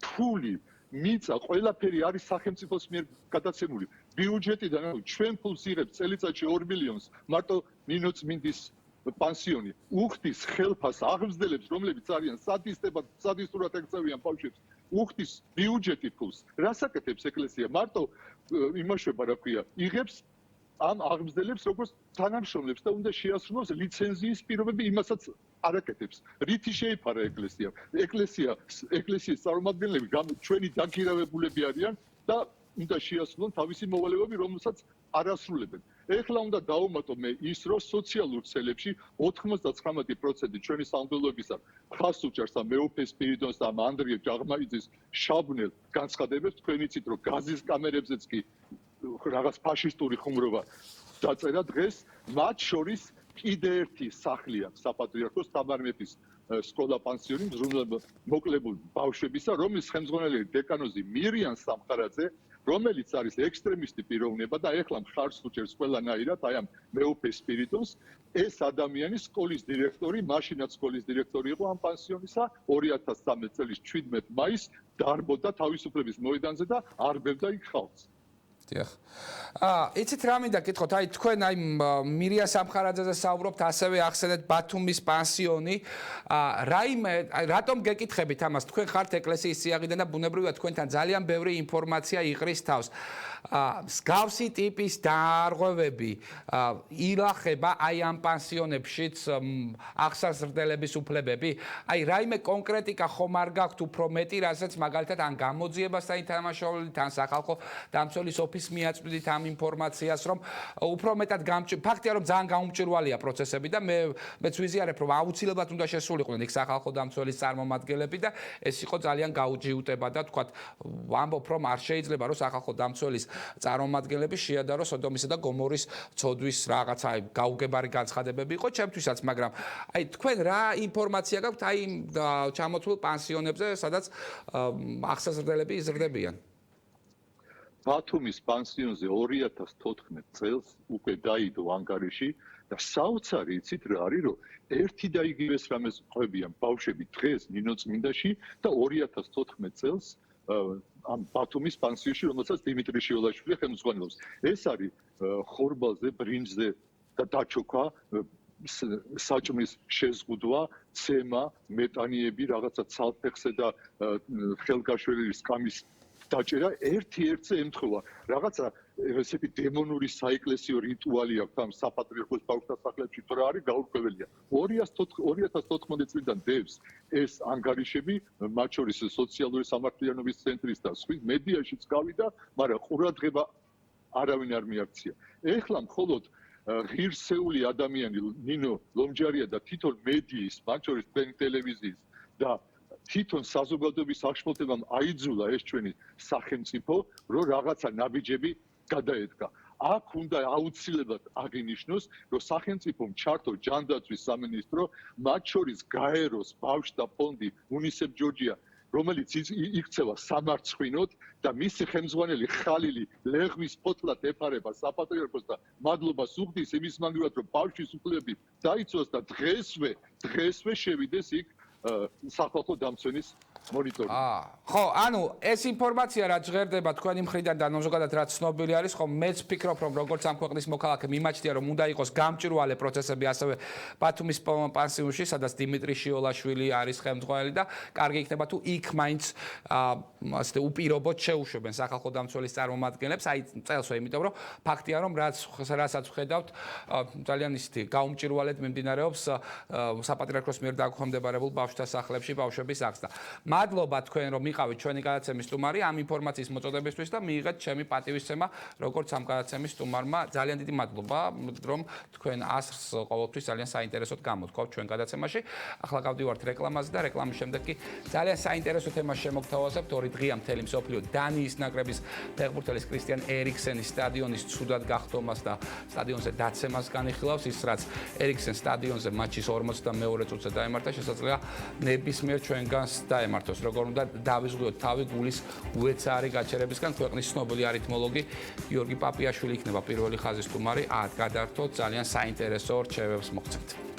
ფული, მიწა, ყველაფერი არის სახელმწიფოს მიერ გადაცემული. ბიუჯეტიდან, ანუ ჩვენ ფულს იღებთ წელიწადში 2 მილიონს, მარტო ნინო წმინდის პანსიონი უხდის ხელფას აღმზრდელებს, რომლებიც არიან სადისტურად ეკწევიან ბავშვებს. უხდის ბიუჯეტი ფულს. რას აკეთებს ეკლესია? მარტო იმაშვება, რა ქვია, იღებს ამ აღმზრდელებს როგორც თანამშრომლებს და უნდა შეასრულოს ლიცენზიის პირობები, იმასაც არ აკეთებს. რითი შეიფარა ეკლესია? ეკლესიის წარმომადგენლები ჩვენი დაქირავებულები არიან და უნდა შეასრულონ თავისი მოვალეობები, რომელსაც არ ასრულებენ. ეხლა უნდა დავუმატო მე ის, რომ სოციალურ ცელებში 99% ჩვენი სამღვდელოებისა ხას უჭერს ამ მეუფე სპირიდონს და ამ ანდრიე ჯაღმაიძის შაბნელ განცხადებებს. თქვენ იცით, რომ გაზის კამერებზეც კი რაღაც ფაშისტური ხუმრობა დაწერა დღეს, მათ შორის კიდე ერთი სახლი აქვს საპატრიარქოს თამარ მეფის სკოლა პანსიონი მოკლებულ ბავშვებისა, რომლის ხელმძღვანელი დეკანოზი მირიან სამხარაძე, რომელიც არის ექსტრემისტი პიროვნება და ეხლა მხარს უჭერს ყველანაირად აი ამ მეუფე სპირიდონს. ეს ადამიანი სკოლის დირექტორი, მაშინაც სკოლის დირექტორი იყო ამ პანსიონისა, 2013 წლის 17 მაისს დარბოდა თავისუფლების მოედანზე და არბევდა იქ ხალხს. დიახ. იცით რა მინდა გითხოთ, აი თქვენ აი მირია სამხარაძეზე საუბრობთ, ასევე ახსენეთ ბათუმის პანსიონი. რაიმე, რატომ გეკითხებით ამას? თქვენ ხართ ეკლესიის წიაღიდან და ბუნებრივია თქვენთან ძალიან ბევრი ინფორმაცია იყრის თავს. მსგავსი ტიპის დაარღვევები ილახება აი ამ პანსიონებშიც აღსაზრდელების უფლებები? აი რაიმე კონკრეტიკა ხომ არ გაქვთ უფრო მეტი, რასაც მაგალითად ან გამოძიებასთან ითამაშავლით, ან სახალხო დამცველის ოფისს მიაწვდით ამ ინფორმაციას, რომ უფრო მეტად ფაქტია, რომ ძალიან გაუმჭირვალეა პროცესები და მეც ვიზიარებ, რომ აუცილებლად უნდა შესულიყვნენ იქ სახალხო დამცველის წარმომადგენლები და ეს იყო ძალიან გაუჯიუტება და თქვათ ვამბობ, რომ არ შეიძლება რომ სახალხო დამცველის წარმომადგენლები შეადაროს სოდომისა და გომორის ცოდვის რაღაცა გაუგებარი განცხადებები იყო ჩემთვისაც, მაგრამ აი თქვენ რა ინფორმაცია გაქვთ აი ჩამოთვლილ პანსიონებზე, სადაც აღსაზრდელები იზრდებიან? ბათუმის პანსიონზე 2014 წელს უკვე დაიდო ანგარიში და საოცარი იცით რა არის, რომ ერთი და იგივეს რამეს ყვებიან ბავშვები დღეს ნინო წმინდაში და 2014 წელს ამ ბათუმის პანსიონში, რომელსაც დიმიტრი შიოლაშვილი ხელმძღვანელობს. ეს არის ხორბალზე, ბრინჯზე და დაჩოქვა, საჭმის შეზღუდვა, ცემა, მეტანიები, რაღაცა ცალფეხზე და ხელგაშვერილი სკამის დაჭერა ერთ-ერთზე ემთხვევა. რაღაცა ესეთი დემონური საეკლესიო რიტუალი აქვს ამ საპატრიარქოს ბავშვთა სახლებში, თუ რა არის გაურკვეველია. 2014 წლიდან დევს ეს ანგარიშები, მათ შორის სოციალური სამართლიანობის ცენტრის და სხვა მედიაშიც გავიდა, მაგრამ ყურადღება არავინ არ მიაქცია. ეხლა მხოლოდ ღირსეული ადამიანი ნინო ლომჯარია და თვითონ მედიის, მათ შორის ტელევიზიის და თვითონ საზოგადოების საშუალებამ აიძულა ეს ჩვენი სახელმწიფო, რომ რაღაცა ნაბიჯები გადაედგა. აქ უნდა აუცილებლად აღინიშნოს, რომ სახელმწიფომ ჩართო ჯანდაცვის სამინისტრო, მათ შორის გაეროს ბავშვთა ფონდი UNICEF ჯორჯია, რომელიც იქცევა სამარცხვინოდ და მისი ხელმძღვანელი ხალილი ლეღვის ფოთლად ეფარება საპატრიარქოს და მადლობას უხდის იმის მაგივრად, რომ ბავშვის უფლებები დაიცვას და დღესვე შევიდეს იქ სახალხო დამცველის მონიტორინგი. ხო, ანუ ეს ინფორმაცია რაც ჟღერდება თქვენი მხრიდან და ზოგადად რაც ცნობილი არის, ხო, მეც ვფიქრობ, რომ როგორც ამ ქვეყნის მოქალაქე მიმაჩნია, რომ უნდა იყოს გამჭვირვალე პროცესები ასევე ბათუმის პანსიონში, სადაც დიმიტრი შიოლაშვილი არის ხელმძღვანელი და კარგი იქნება თუ იქ მაინც ასე უპირობოდ შეუშვებენ სახალხო დამცველის წარმომადგენლებს, აი წელსო, იმიტომ რომ ფაქტია რომ რასაც ვხედავთ ძალიან ისეთი გაუმჭირვალედ მიმდინარეობს საპატრიარქოს მიერ დაქვემდებარებულ ბავშვთა სახლებში ბავშვების აღზრდა. მადლობა თქვენ რომ მიყავით ჩვენი გადაცემის სტუმარი ამ ინფორმაციის მოწოდებისთვის და მიიღეთ ჩემი პატივისცემა როგორც ამ გადაცემის სტუმარმა. ძალიან დიდი მადლობა რომ თქვენ ასრს ყოველთვის ძალიან საინტერესოდ გამოთქვავთ ჩვენ გადაცემაში. ახლა გავდივართ რეკლამაზე და რეკლამის შემდეგ კი ძალიან საინტერესო თემას შემოგთავაზებთ. ორი დღეა მთელი მსოფლიო დანიის ნაკრების ფეხბურთელის კრისტიან ერიქსენის სტადიონის ცუდად გახდომას და სტადიონზე დაცემას განიხილავს. ის რაც ერიქსენს სტადიონზე მატჩის 42 წუთზე დაემართა, შესაძლოა ნებისმიერ ჩვენგანს დაემართოს. როგორ უნდა დავიზღვიოთ თავი გულის უეცარი გაჩერებისგან. ქვეყნის ცნობილი არითმოლოგი გიორგი პაპიაშვილი იქნება პირველი ხაზის სტუმარი. გადართოთ ძალიან საინტერესო რჩევებს მოხდეთ.